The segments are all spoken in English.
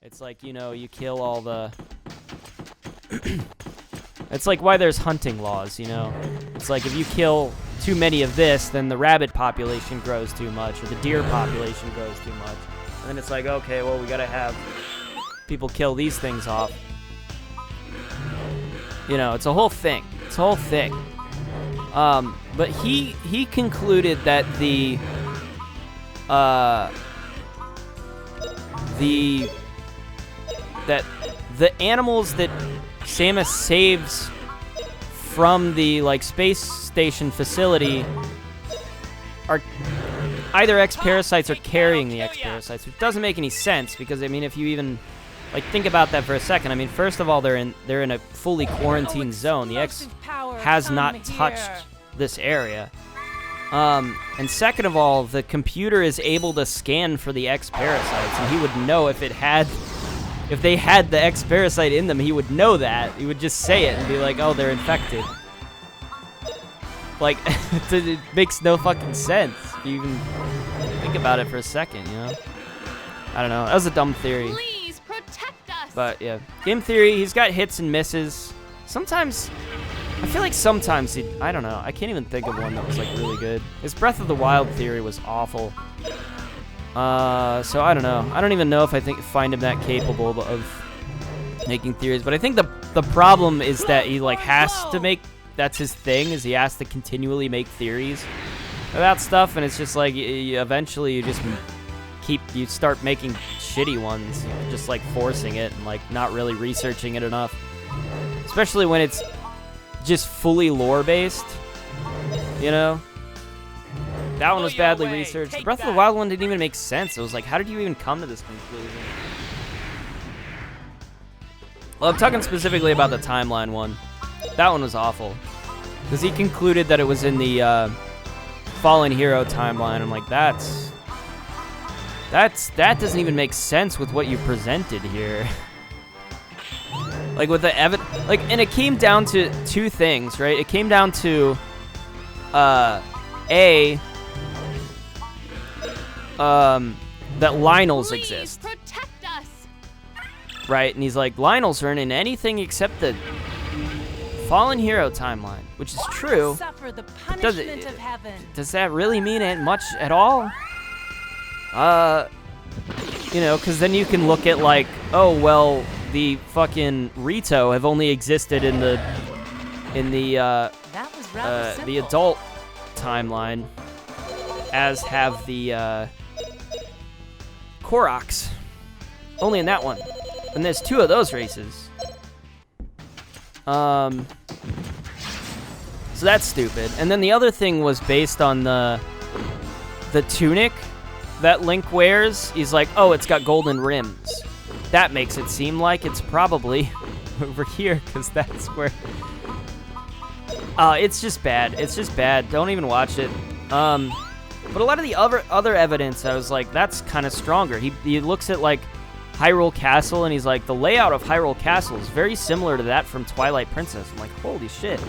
It's like, you know, you kill all the... It's like why there's hunting laws, you know? It's like if you kill too many of this, then the rabbit population grows too much, or the deer population grows too much. And then it's like, okay, well, we gotta have people kill these things off. You know, it's a whole thing. It's a whole thing. But he concluded that the animals that Samus saves from the like space station facility are either X-parasites or carrying the X-parasites, which doesn't make any sense because I mean if you even like think about that for a second, I mean first of all they're in a fully quarantined zone. The X has not touched this area. And second of all, the computer is able to scan for the X-parasites, and he would know if they had the X-parasite in them, he would know that. He would just say it and be like, oh, they're infected. Like, it makes no fucking sense. If you even think about it for a second, you know? I don't know. That was a dumb theory. Please protect us. But, yeah. Game theory, he's got hits and misses. Sometimes... I feel like sometimes I don't know. I can't even think of one that was like really good. His Breath of the Wild theory was awful. So I don't know. I don't even know if I find him that capable of making theories. But I think the problem is that he like has to make, that's his thing, is he has to continually make theories about stuff, and it's just like eventually you start making shitty ones, just like forcing it and like not really researching it enough, especially when it's just fully lore-based, you know? That one was badly researched. The Breath of the Wild one didn't even make sense. It was like, how did you even come to this conclusion? Well, I'm talking specifically about the timeline one. That one was awful. Because he concluded that it was in the Fallen Hero timeline. I'm like, that doesn't even make sense with what you presented here. Like with the and it came down to two things, right? It came down to that Lionels exist. Protect us. Right? And he's like, Lionels aren't in anything except the Fallen Hero timeline, which is true. Suffer the punishment of heaven. Does that really mean much at all? You know, because then you can look at like, oh well, the fucking Rito have only existed in the adult timeline, as have the Koroks. Only in that one. And there's two of those races. So that's stupid. And then the other thing was based on the tunic that Link wears. He's like, oh, it's got golden rims. That makes it seem like it's probably over here, because that's where... it's just bad. It's just bad. Don't even watch it. But a lot of the other evidence, I was like, that's kind of stronger. He looks at, like, Hyrule Castle, and he's like, the layout of Hyrule Castle is very similar to that from Twilight Princess. I'm like, holy shit.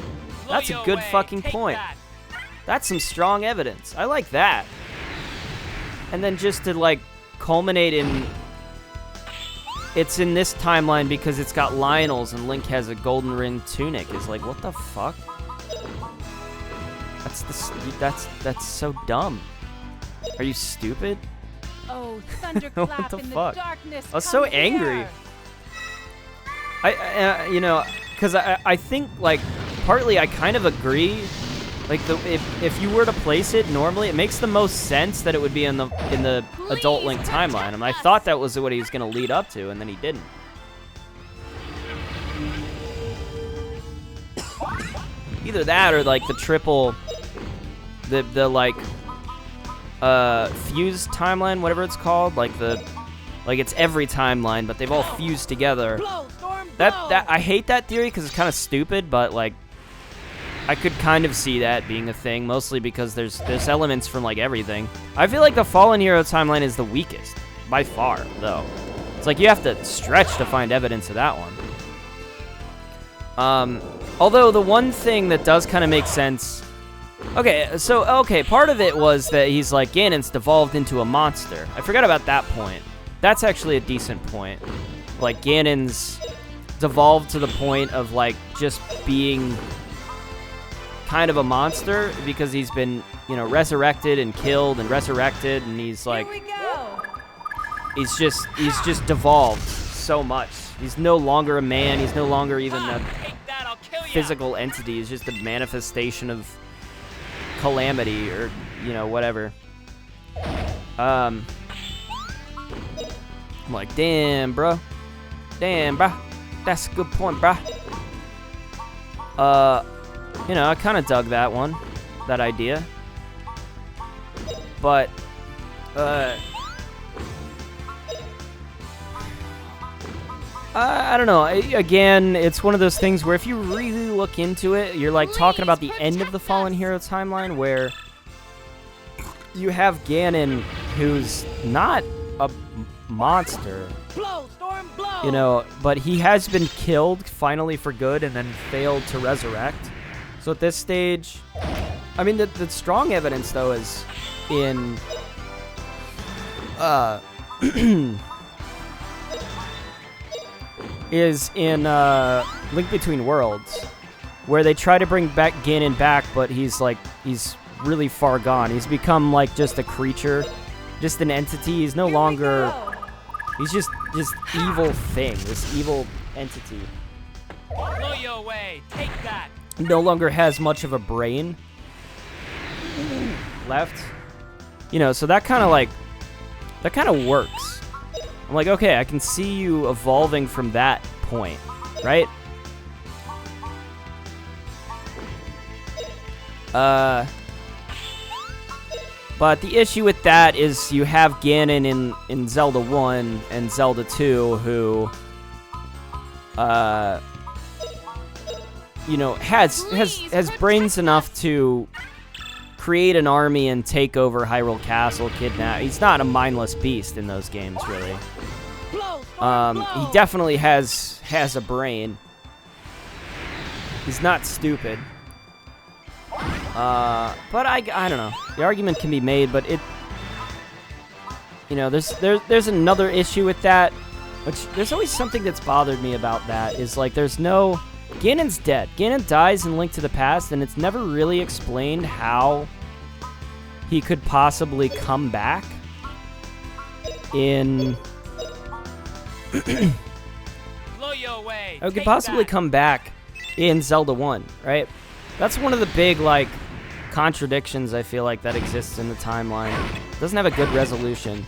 That's a good fucking point. That's some strong evidence. I like that. And then just to, like, culminate in... It's in this timeline because it's got Lionels and Link has a golden ring tunic. Is like, what the fuck? That's so dumb. Are you stupid? Oh, thunderclap what the in fuck? The darkness. I was so angry. I you know, because I think like partly I kind of agree. Like if you were to place it normally, it makes the most sense that it would be in the Adult Link timeline. And I thought that was what he was going to lead up to, and then he didn't. Either that or like the triple, the like fused timeline, whatever it's called, like it's every timeline, but they've all fused together. That I hate that theory because it's kind of stupid, but like. I could kind of see that being a thing, mostly because there's elements from, like, everything. I feel like the Fallen Hero timeline is the weakest, by far, though. It's like you have to stretch to find evidence of that one. Although the one thing that does kind of make sense... Okay, part of it was that he's like, Ganon's devolved into a monster. I forgot about that point. that's actually a decent point. Like, Ganon's devolved to the point of, like, just being kind of a monster because he's been, you know, resurrected and killed and resurrected, and he's like, Here we go. he's just devolved so much. He's no longer a man. He's no longer even a Take that, I'll kill ya. physical entity. He's just a manifestation of calamity, or, you know, whatever. I'm like, damn, bro. Damn, bro. That's a good point, bro. You know, I kind of dug that one, that idea. But, I don't know. Again, it's one of those things where if you really look into it, you're like talking about the end of the Fallen Hero timeline, where you have Ganon, who's not a monster, Blow, storm, blow. you know, but he has been killed finally for good and then failed to resurrect. So at this stage, I mean, the strong evidence though is in Link Between Worlds, where they try to bring back Ganon back, but he's really far gone. He's become like just a creature, just an entity. He's no longer. He's just this evil thing, this evil entity. Blow you away. Take that. No longer has much of a brain left. You know, so that kind of works. I'm like, okay, I can see you evolving from that point, right? But the issue with that is you have Ganon in Zelda 1 and Zelda 2 who, you know, has brains enough to create an army and take over Hyrule Castle, kidnap. He's not a mindless beast in those games, really. He definitely has a brain. He's not stupid. But I don't know. The argument can be made, but it, you know, there's another issue with that, which there's always something that's bothered me about that, is like there's no, Ganon's dead. Ganon dies in Link to the Past, and it's never really explained how he could possibly come back in Blow you away. I could possibly come back in Zelda 1, right? That's one of the big, like, contradictions I feel like that exists in the timeline. It doesn't have a good resolution.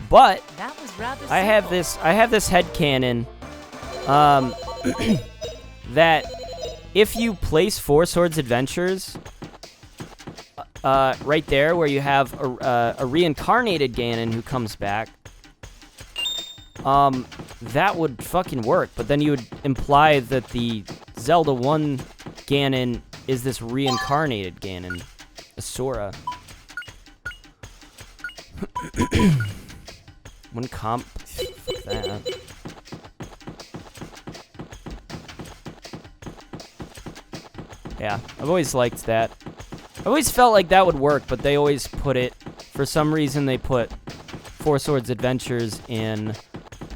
But That was rather I have this headcanon that if you place Four Swords Adventures right there where you have a reincarnated Ganon who comes back, that would fucking work. But then you would imply that the Zelda 1 Ganon is this reincarnated Ganon, Asura. One comp. Fuck that. Yeah, I've always liked that. I always felt like that would work, but they always put it, for some reason they put Four Swords Adventures in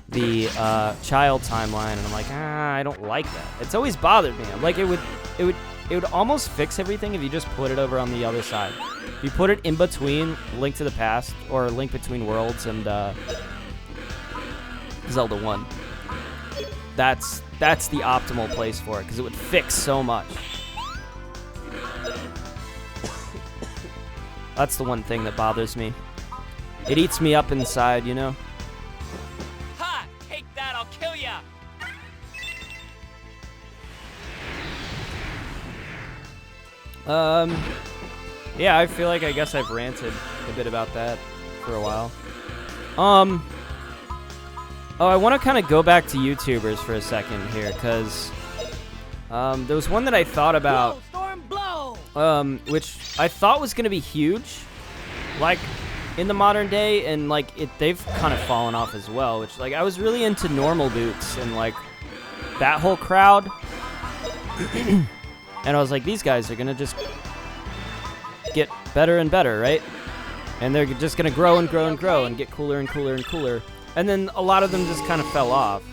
the child timeline, and I'm like, I don't like that. It's always bothered me. I'm like, it would almost fix everything if you just put it over on the other side. If you put it in between Link to the Past or Link Between Worlds and Zelda 1. That's the optimal place for it, because it would fix so much. That's the one thing that bothers me. It eats me up inside, you know? Ha! Take that, I'll kill ya. Yeah, I feel like I guess I've ranted a bit about that for a while. Oh, I want to kind of go back to YouTubers for a second here, because there was one that I thought about, Blow, storm, blow. which I thought was going to be huge, like, in the modern day, and, like, they've kind of fallen off as well, which, like, I was really into Normal Boots and, like, that whole crowd, and I was like, these guys are going to just get better and better, right? And they're just going to grow and grow and grow and get cooler and cooler and cooler. And then a lot of them just kind of fell off.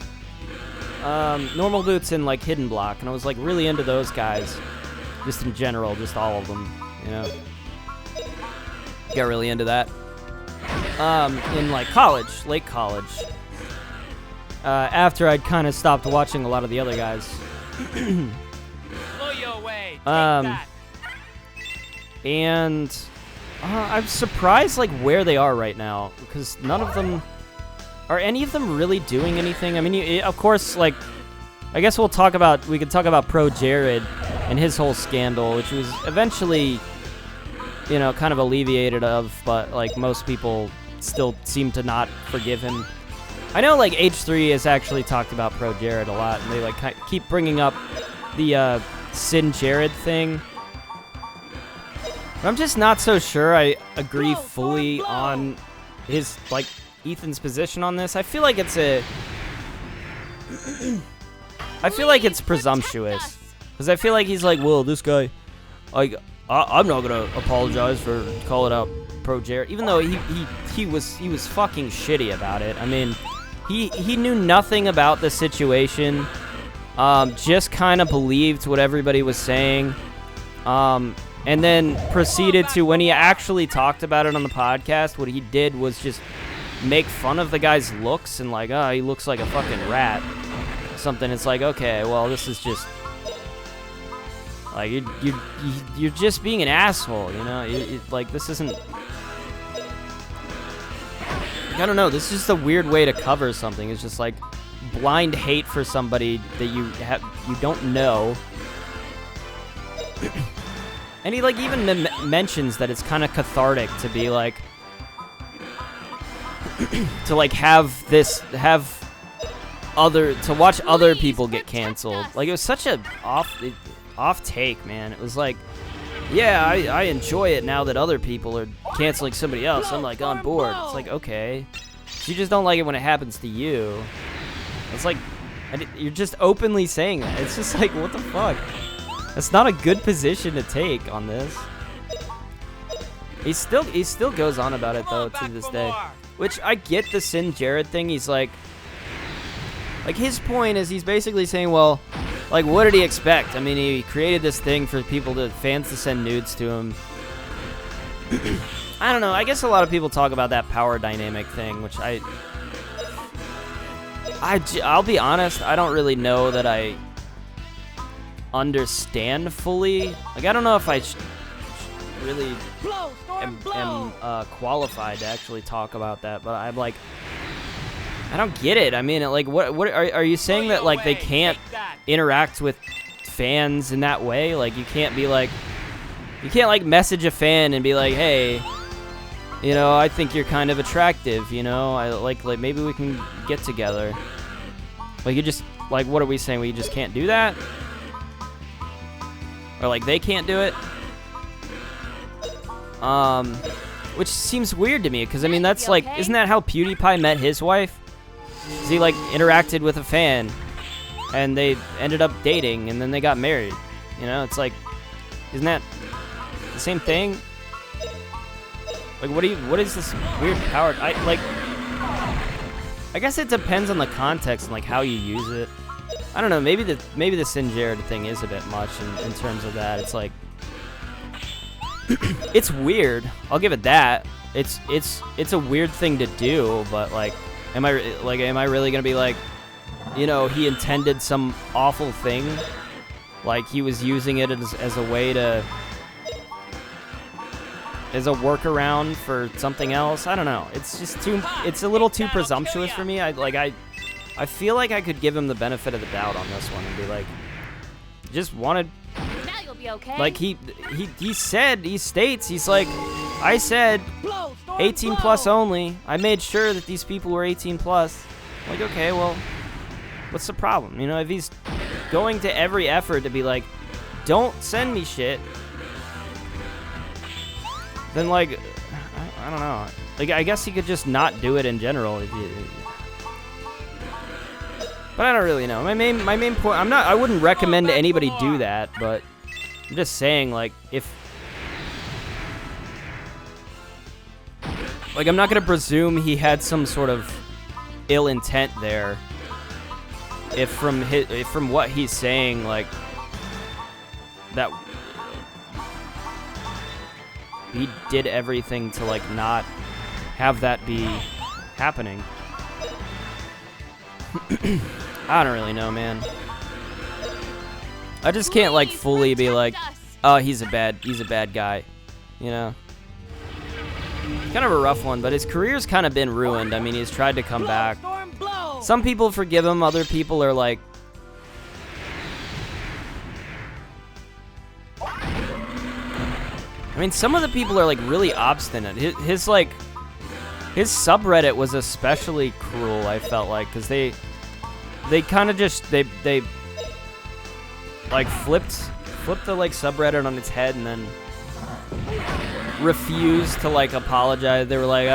Normal Boots and like Hidden Block, and I was like really into those guys, just in general, just all of them, you know. Got really into that. In like college, late college. After I'd kind of stopped watching a lot of the other guys. Blow your way. Take that. And I'm surprised like where they are right now, because none of them are any of them really doing anything. I mean, of course, like I guess we could talk about Pro Jared and his whole scandal, which was eventually, you know, kind of alleviated of, but like most people still seem to not forgive him. I know like H3 has actually talked about Pro Jared a lot, and they like keep bringing up the Sin Jared thing. But I'm just not so sure I agree fully on his, like, Ethan's position on this. I feel like it's presumptuous. Because I feel like he's like, well, this guy, like, I'm not gonna apologize for calling out Pro Jared, even though he was fucking shitty about it. I mean, he knew nothing about the situation, just kind of believed what everybody was saying, and then proceeded to, when he actually talked about it on the podcast, what he did was just make fun of the guy's looks and like, oh, he looks like a fucking rat, something. It's like, okay, well, this is just like you're just being an asshole, you know. Like, this isn't, I don't know, this is just a weird way to cover something. It's just like blind hate for somebody that you don't know. And he like even mentions that it's kind of cathartic to be like to like to watch other people get canceled. Like, it was such a off take, man. It was like, yeah, I enjoy it now that other people are canceling somebody else. I'm like on board. It's like, okay, so you just don't like it when it happens to you. It's like, you're just openly saying that. It's just like, what the fuck? That's not a good position to take on this. He still goes on about it though to this day, which I get the Sin Jared thing. He's like his point is he's basically saying, well, like, what did he expect? I mean, he created this thing for fans to send nudes to him. I don't know. I guess a lot of people talk about that power dynamic thing, which I'll be honest, I don't really know that I understand fully. Like, I don't know if I really am qualified to actually talk about that, but I'm like, I don't get it. I mean, like, what are you saying that like they can't interact with fans in that way? Like, you can't like message a fan and be like, hey, you know, I think you're kind of attractive, you know, I like maybe we can get together. Like, you just, like, what are we saying? We just can't do that? Or like they can't do it? Which seems weird to me, because I mean, that's like, isn't that how PewDiePie met his wife? He like interacted with a fan and they ended up dating and then they got married. You know, it's like, isn't that the same thing? Like, what is this weird power? I guess it depends on the context and like how you use it. I don't know, maybe the Sin Jared thing is a bit much in terms of that. It's like, it's weird. I'll give it that. It's a weird thing to do, but like, am I really gonna be like, you know, he intended some awful thing, like he was using it as a way to, as a workaround for something else? I don't know. It's just it's a little too presumptuous for me. I feel like I could give him the benefit of the doubt on this one and be like, just wanted, Now you'll be okay. like he states, he's like, I said 18 plus only. I made sure that these people were 18 plus. Like, okay, well, what's the problem? You know, if he's going to every effort to be like, don't send me shit, then like, I don't know. Like, I guess he could just not do it in general. But I don't really know. My main point, I wouldn't recommend anybody do that, but I'm just saying, like, if, like, I'm not gonna presume he had some sort of ill intent there. If from what he's saying, like, that he did everything to, like, not have that be happening. I don't really know, man. I just can't, like, fully be like, oh, he's a bad guy, you know? Kind of a rough one, but his career's kind of been ruined. I mean, he's tried to come back. Some people forgive him, other people are like... I mean, some of the people are, like, really obstinate. His subreddit was especially cruel, I felt like, because they kind of just, they like, flipped the, like, subreddit on its head and then refused to, like, apologize. They were like,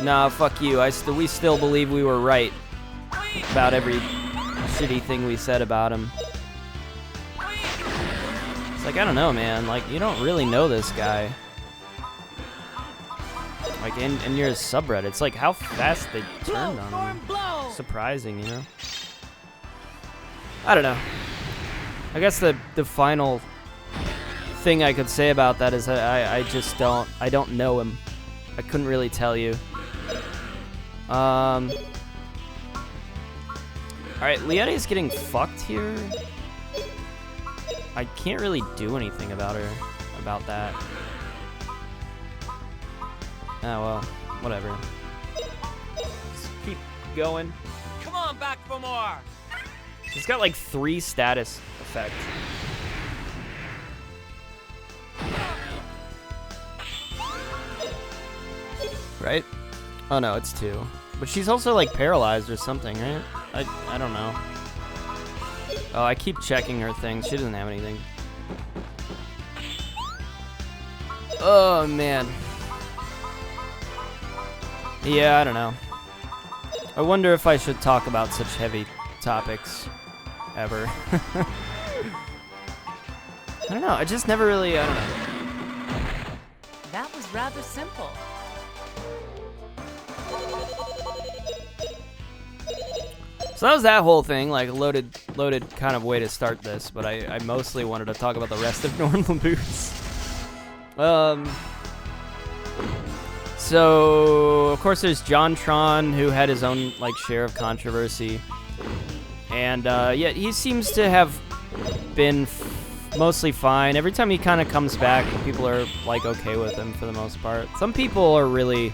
nah, fuck you. We still believe we were right about every shitty thing we said about him. It's like, I don't know, man. Like, you don't really know this guy. Like, and you're a subreddit. It's like how fast they turned on him. Surprising, you know? I don't know. I guess the final thing I could say about that is I just don't know him. I couldn't really tell you. Alright, Liette's getting fucked here. I can't really do anything about that. Oh, well, whatever. Just keep going. Come on, back for more. She's got like 3 status effects. Right? Oh no, it's 2. But she's also like paralyzed or something, right? I don't know. Oh, I keep checking her things. She doesn't have anything. Oh, man. Yeah, I don't know. I wonder if I should talk about such heavy topics ever. I don't know. I just never really, I don't know. That was rather simple. So that was that whole thing, like loaded kind of way to start this, but I mostly wanted to talk about the rest of Normal Boots. So of course there's JonTron, who had his own like share of controversy, and yeah, he seems to have been mostly fine. Every time he kind of comes back, people are like okay with him for the most part. Some people are really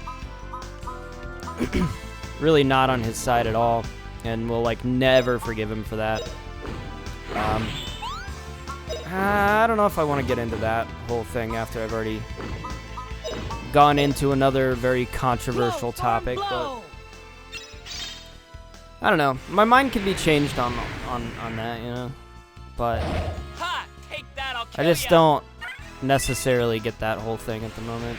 really not on his side at all, and will like never forgive him for that. I don't know if I want to get into that whole thing after I've already gone into another very controversial topic, but I don't know. My mind can be changed on that, you know. But Ha! Take that, I'll I kill just ya. don't necessarily get that whole thing at the moment.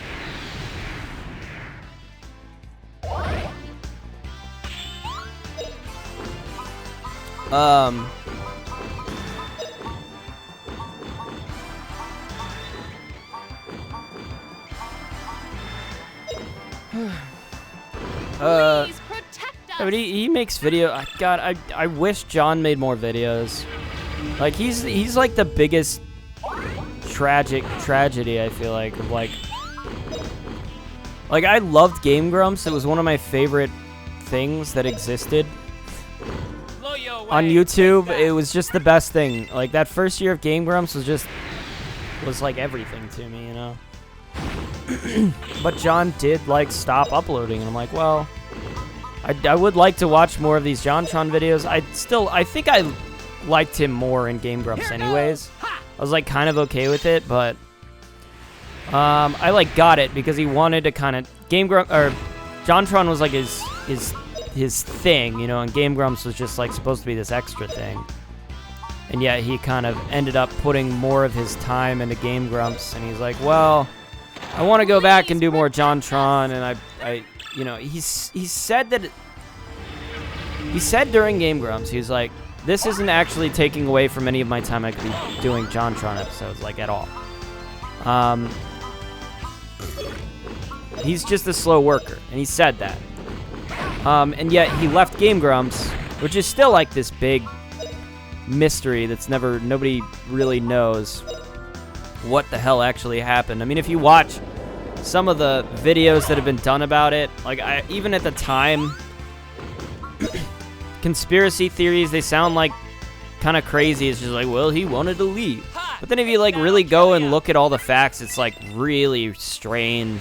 Please protect us. Yeah, but he makes video. God, I wish John made more videos. Like he's like the biggest tragedy. I feel like of like I loved Game Grumps. It was one of my favorite things that existed Blow you away. on YouTube. Take It that. was just the best thing. Like that first year of Game Grumps was like everything to me, you know. But John did like stop uploading, and I'm like, well, I would like to watch more of these JonTron videos. I think I liked him more in Game Grumps anyways. I was like kind of okay with it, but I like got it because he wanted to kind of JonTron was like his thing, you know, and Game Grumps was just like supposed to be this extra thing. And yet he kind of ended up putting more of his time into Game Grumps, and he's like, well, I want to go back and do more JonTron, and I you know, he said that he said during Game Grumps, he was like, this isn't actually taking away from any of my time I could be doing JonTron episodes, like at all. He's just a slow worker, and he said that. And yet he left Game Grumps, which is still like this big mystery that's nobody really knows what the hell actually happened. I mean, if you watch some of the videos that have been done about it, like even at the time, conspiracy theories, they sound like kind of crazy. It's just like, well, he wanted to leave. But then if you like really go and look at all the facts, it's like really strange.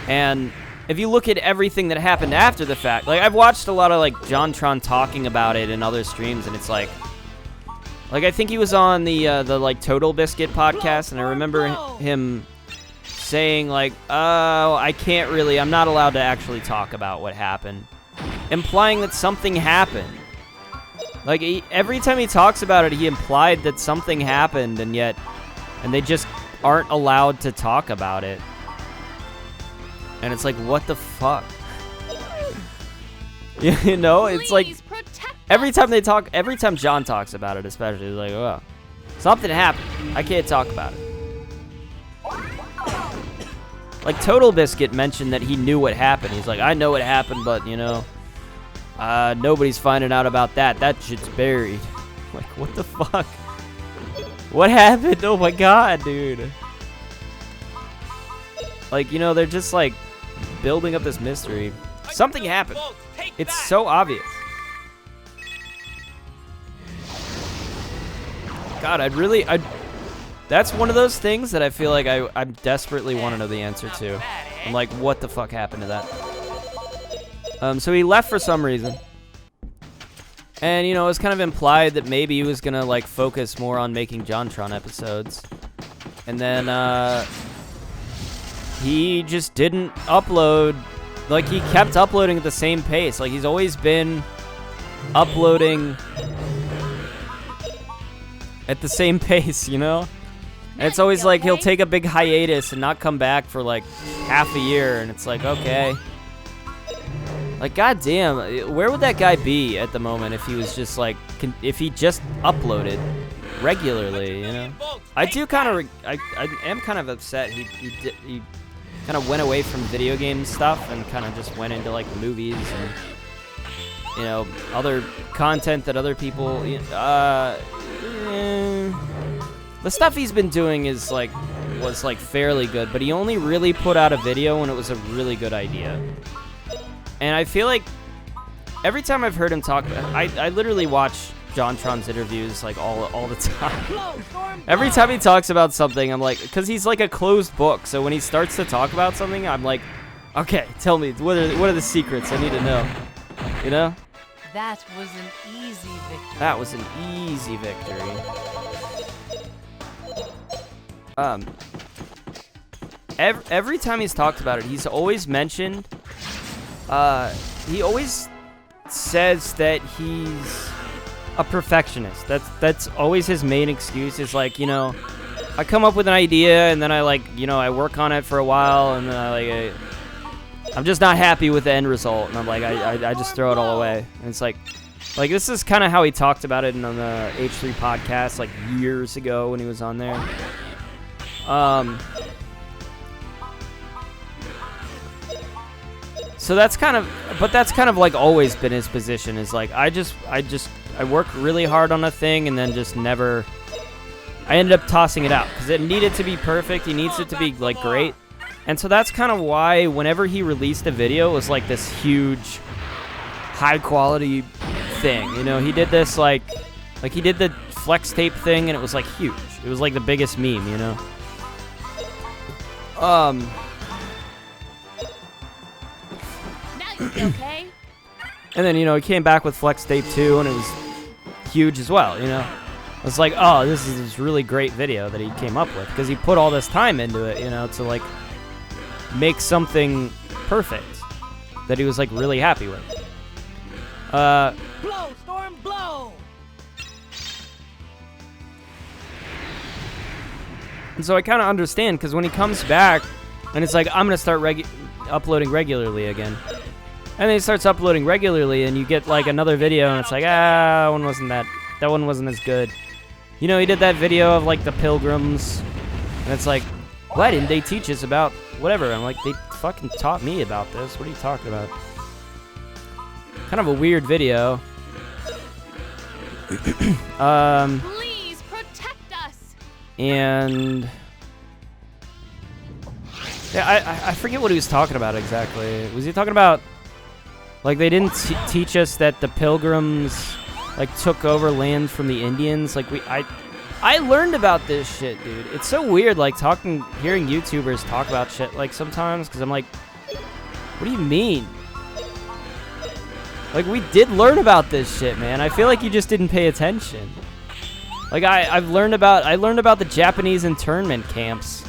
And if you look at everything that happened after the fact, like I've watched a lot of like JonTron talking about it in other streams, and it's like I think he was on the like Total Biscuit podcast, and I remember him saying like, oh, I'm not allowed to actually talk about what happened, implying that something happened. Like every time he talks about it, he implied that something happened, and they just aren't allowed to talk about it. And it's like, what the fuck? You know, it's like every time John talks about it, especially, it's like, oh, something happened. I can't talk about it. Like Total Biscuit mentioned that he knew what happened. He's like, I know what happened, but you know, nobody's finding out about that. That shit's buried. Like, what the fuck? What happened? Oh my god, dude. Like, you know, they're just like building up this mystery. Something happened. It's so obvious. God, that's one of those things that I feel like I desperately want to know the answer to. I'm like, what the fuck happened to that? So he left for some reason. And, you know, it was kind of implied that maybe he was going to, like, focus more on making JonTron episodes. And then, he just didn't upload. Like, he kept uploading at the same pace. Like, he's always been uploading at the same pace, you know? And it's always like he'll take a big hiatus and not come back for, like, half a year. And it's like, okay. Like, goddamn, where would that guy be at the moment if he was just, like, if he just uploaded regularly, you know? I do kind of, I am kind of upset he kind of went away from video game stuff and kind of just went into, like, movies and, you know, other content that other people, the stuff he's been doing was, like, fairly good, but he only really put out a video when it was a really good idea. And I feel like every time I've heard him talk, I literally watch JonTron's interviews like all the time. Every time he talks about something, I'm like, because he's like a closed book. So when he starts to talk about something, I'm like, okay, tell me, what are the secrets? I need to know. You know? That was an easy victory. That was an easy victory. Every time he's talked about it, he's always mentioned. He always says that he's a perfectionist. That's always his main excuse. Is like, you know, I come up with an idea and then I I work on it for a while and then I'm just not happy with the end result and I'm like I just throw it all away. And it's like this is kind of how he talked about it on the H3 podcast like years ago when he was on there. So that's kind of like always been his position is like I work really hard on a thing and then just never I ended up tossing it out because it needed to be perfect. He needs it to be like great. And so that's kind of why whenever he released a video it was like this huge high quality thing. You know, he did this like he did the flex tape thing and it was like huge. It was like the biggest meme, you know. Okay. And then, you know, he came back with Flex Tape 2, and it was huge as well, you know? It's like, oh, this is this really great video that he came up with, because he put all this time into it, you know, to, like, make something perfect that he was, like, really happy with. Blow, storm, blow! And so I kind of understand, because when he comes back, and it's like, I'm going to start uploading regularly again. And then he starts uploading regularly, and you get, like, another video, and it's like, that one wasn't as good. You know, he did that video of, like, the pilgrims, and it's like, why didn't they teach us about whatever? I'm like, they fucking taught me about this. What are you talking about? Kind of a weird video. Please protect us. And yeah, I forget what he was talking about exactly. Was he talking about like they didn't teach us that the Pilgrims like took over land from the Indians? Like I learned about this shit, dude. It's so weird, like hearing YouTubers talk about shit like sometimes, because I'm like, what do you mean? Like, we did learn about this shit, man. I feel like you just didn't pay attention. Like, I learned about the Japanese internment camps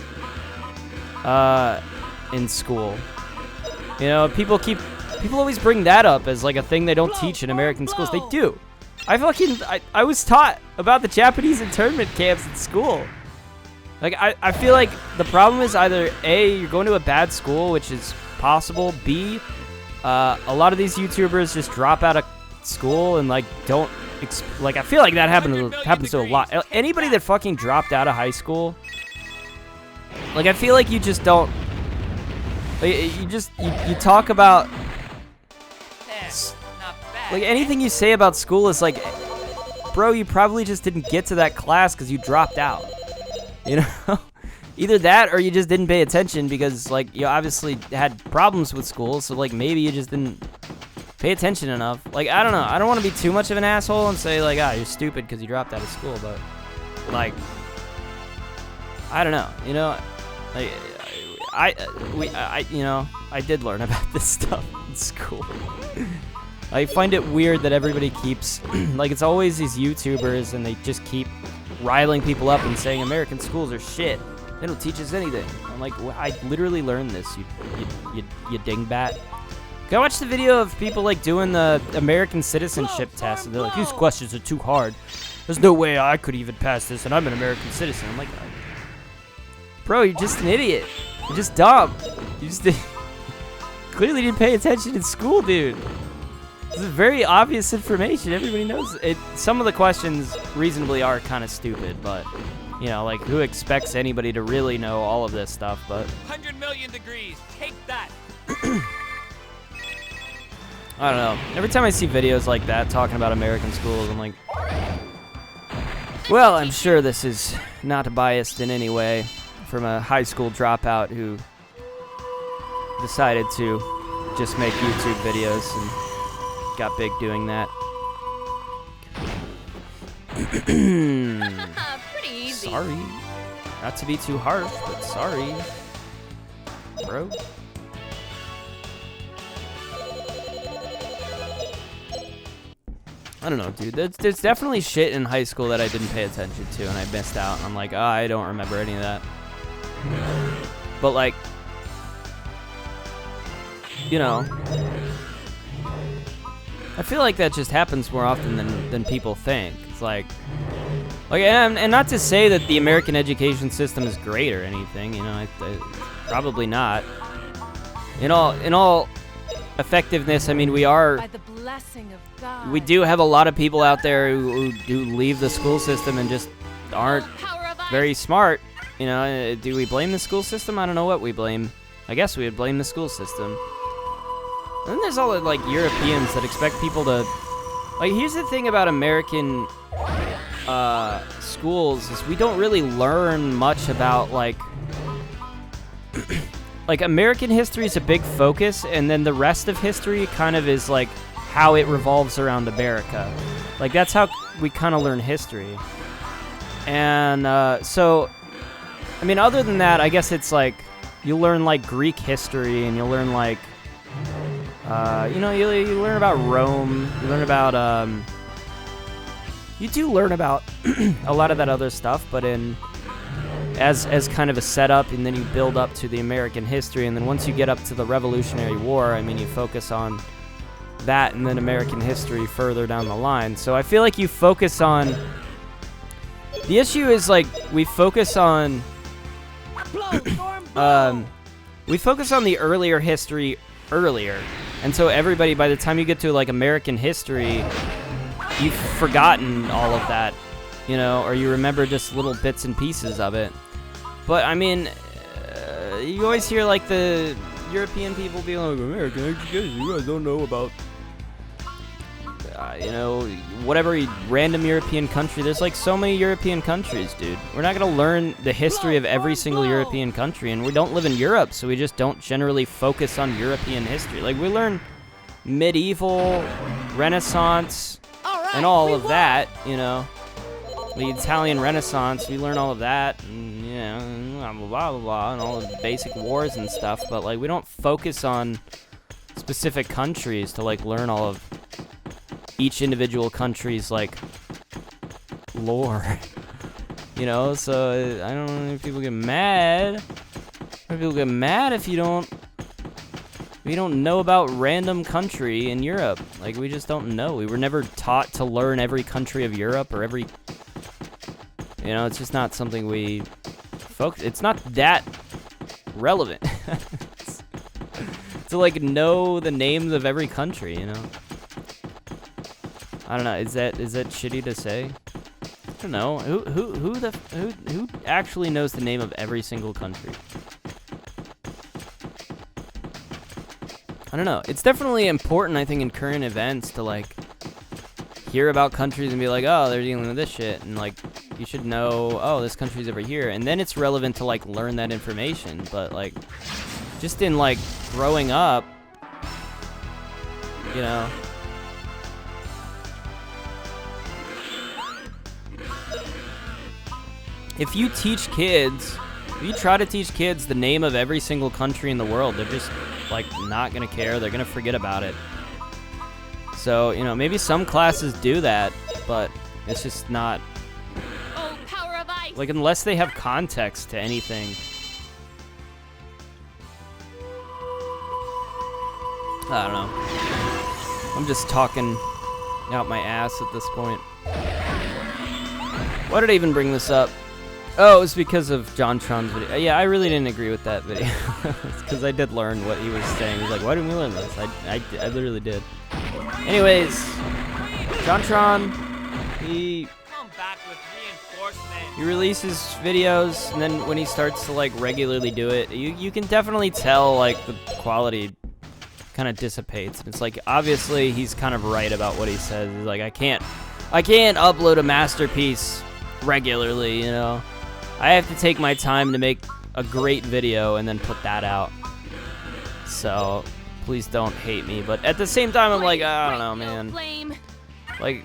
in school. You know, people always bring that up as like a thing they don't teach in American schools. They do. I was taught about the Japanese internment camps in school. Like, I feel like the problem is either A, you're going to a bad school, which is possible, B, a lot of these YouTubers just drop out of school and like don't like, I feel like that happens to a lot. Anybody that fucking dropped out of high school, like, I feel like you just don't, like, you talk about, like, anything you say about school is like, bro, you probably just didn't get to that class because you dropped out, you know? Either that or you just didn't pay attention because, like, you obviously had problems with school, so, like, maybe you just didn't pay attention enough. Like, I don't know. I don't want to be too much of an asshole and say, like, you're stupid because you dropped out of school, but, like, I don't know. You know, like, you know, I did learn about this stuff in school. I find it weird that everybody keeps, like, it's always these YouTubers and they just keep riling people up and saying American schools are shit. They don't teach us anything. I'm like, well, I literally learned this, you dingbat. Go watch the video of people like doing the American citizenship test, and they're like, these questions are too hard. There's no way I could even pass this, and I'm an American citizen. I'm like, bro, you're just an idiot. You're just dumb. You just clearly didn't pay attention in school, dude. This is very obvious information. Everybody knows it. Some of the questions reasonably are kind of stupid, but, you know, like, who expects anybody to really know all of this stuff? But 100 million degrees. Take that. I don't know. Every time I see videos like that talking about American schools, I'm like, well, I'm sure this is not biased in any way from a high school dropout who decided to just make YouTube videos and got big doing that. Pretty easy. Sorry. Not to be too harsh, but sorry. Bro. I don't know, dude. There's definitely shit in high school that I didn't pay attention to and I missed out. And I'm like, oh, I don't remember any of that. But, like, you know, I feel like that just happens more often than people think. It's like and not to say that the American education system is great or anything, you know, probably not. In all effectiveness, I mean, By the blessing of God. we do have a lot of people out there who do leave the school system and just aren't very smart. You know, do we blame the school system? I don't know what we blame. I guess we would blame the school system. And then there's all the, like, Europeans that expect people to, like, here's the thing about American schools is we don't really learn much about, like, like, American history is a big focus, and then the rest of history kind of is, like, how it revolves around America. Like, that's how we kind of learn history. And so, I mean, other than that, I guess it's, like, you learn, like, Greek history, and you'll learn, like, you know, you learn about Rome, you learn about, you do learn about a lot of that other stuff, but as kind of a setup, and then you build up to the American history, and then once you get up to the Revolutionary War, I mean, you focus on that and then American history further down the line. So I feel like you focus on, the issue is, like, we focus on the earlier history earlier, and so everybody, by the time you get to, like, American history, you've forgotten all of that, you know, or you remember just little bits and pieces of it. But I mean, you always hear, like, the European people being like, American education, you guys don't know about you know, whatever random European country. There's like so many European countries, dude. We're not gonna learn the history of every single European country, and we don't live in Europe, so we just don't generally focus on European history. Like, we learn medieval, Renaissance, and all of that, you know. The Italian Renaissance, we learn all of that, and, you know, blah, blah, blah, blah, and all the basic wars and stuff, but, like, we don't focus on specific countries to, like, learn all of each individual country's, like, lore. You know, so I don't know if people get mad. People get mad if you don't know about random country in Europe. Like, we just don't know. We were never taught to learn every country of Europe or every... You know, it's just not something we focus. It's not that relevant to like know the names of every country. You know, I don't know. Is that shitty to say? I don't know. Who actually knows the name of every single country? I don't know. It's definitely important, I think, in current events to like hear about countries and be like, oh, they're dealing with this shit, and like. You should know, oh, this country's over here, and then it's relevant to like learn that information. But like, just in like growing up, you know, if you try to teach kids the name of every single country in the world, they're just like not gonna care. They're gonna forget about it. So, you know, maybe some classes do that, but it's just not. Like, unless they have context to anything. I don't know. I'm just talking out my ass at this point. Why did I even bring this up? Oh, it was because of JonTron's video. Yeah, I really didn't agree with that video. It's because I did learn what he was saying. He's like, why didn't we learn this? I literally did. Anyways, JonTron, he releases videos, and then when he starts to like regularly do it, you can definitely tell like the quality kind of dissipates. And it's like, obviously he's kind of right about what he says. He's like, I can't upload a masterpiece regularly, you know. I have to take my time to make a great video and then put that out. So please don't hate me, but at the same time I'm like, I don't know, man. Like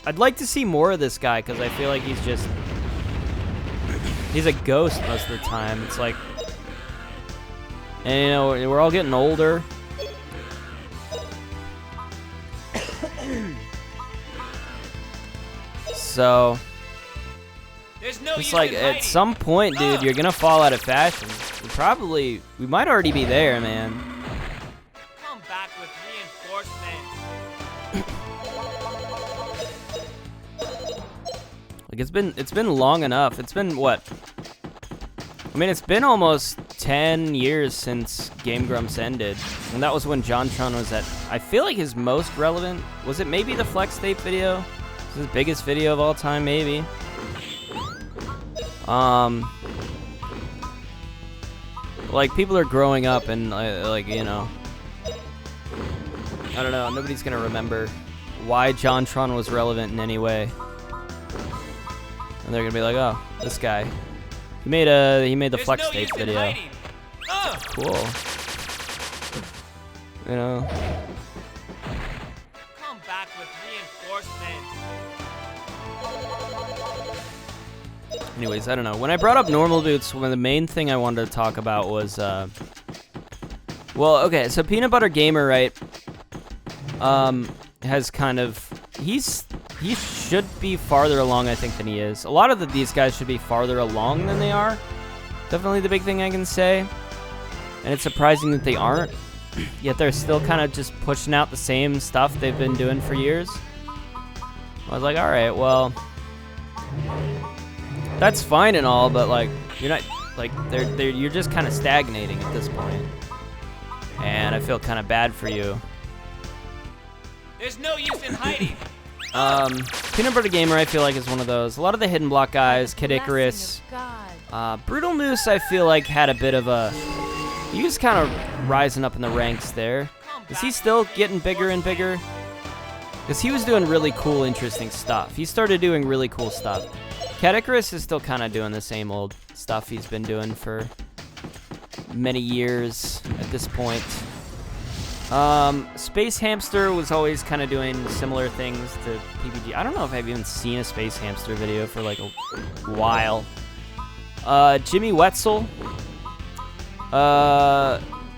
I'd like to see more of this guy, because I feel like he's a ghost most of the time. It's like, and you know, we're all getting older. So, it's like, at some point, dude, you're gonna fall out of fashion. We might already be there, man. Come back with reinforcements. Like, it's been long enough. It's been what? I mean, it's been almost 10 years since Game Grumps ended, and that was when JonTron was at, I feel like, his most relevant. Was it maybe the Flex Tape video? It was his biggest video of all time, maybe. Like, people are growing up, and like, you know, I don't know. Nobody's gonna remember why JonTron was relevant in any way. And they're gonna be like, oh, this guy. He made the Flex Tape video. Cool. You know. Come back with reinforcements. Anyways, I don't know. When I brought up normal boots, the main thing I wanted to talk about was, well, okay, so Peanut Butter Gamer, right, has kind of, he should be farther along, I think, than he is. A lot of these guys should be farther along than they are. Definitely the big thing I can say. And it's surprising that they aren't. Yet they're still kind of just pushing out the same stuff they've been doing for years. I was like, all right, well, that's fine and all, but like, you're not, like, you're just kind of stagnating at this point. And I feel kind of bad for you. There's no use in hiding. Peanut Butter Gamer, I feel like, is one of those. A lot of the Hidden Block guys, Kid Icarus, Brutal Moose, I feel like, had a bit of a, he was kind of rising up in the ranks there. Is he still getting bigger and bigger? Because he was doing really cool, interesting stuff. He started doing really cool stuff. Icarus is still kind of doing the same old stuff he's been doing for many years at this point. Space Hamster was always kind of doing similar things to PBG. I don't know if I've even seen a Space Hamster video for like a while. Jimmy Wetzel.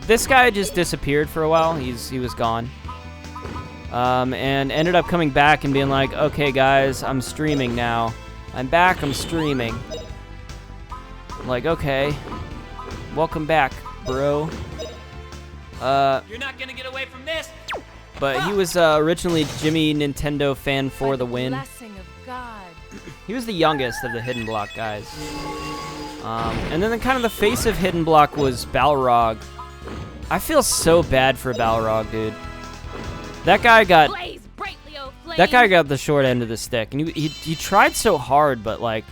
This guy just disappeared for a while. He was gone. And ended up coming back and being like, okay guys, I'm streaming now. I'm back, I'm streaming. I'm like, okay. Welcome back, bro. You're not gonna get away from this. But he was originally Jimmy Nintendo fan for the win. Blessing of God. He was the youngest of the Hidden Block guys. And then kind of the face of Hidden Block was Balrog. I feel so bad for Balrog, dude. That guy got the short end of the stick, and he tried so hard, but like,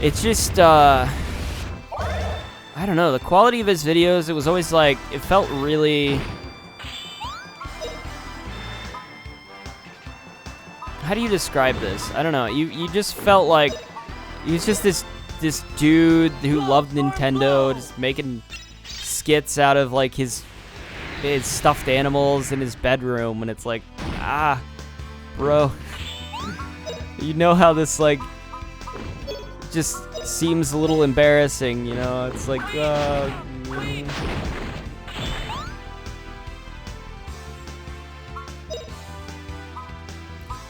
it's just I don't know, the quality of his videos, it was always like, it felt really, how do you describe this? I don't know. You just felt like he was just this dude who loved Nintendo, just making skits out of like his stuffed animals in his bedroom, and it's like, bro, you know how this like just seems a little embarrassing, you know? It's like,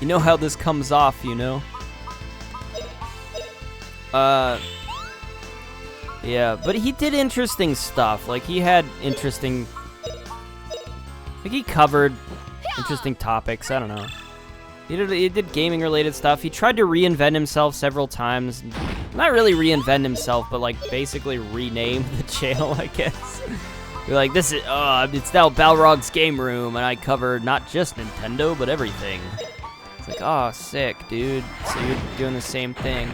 you know how this comes off, you know? Yeah, but he did interesting stuff. Like, he had interesting, like, he covered interesting topics. I don't know. He did gaming-related stuff. He tried to reinvent himself several times. Not really reinvent himself, but, like, basically rename the channel, I guess. You're like, this is, it's now Balrog's Game Room, and I cover not just Nintendo, but everything. It's like, oh, sick, dude. So you're doing the same thing.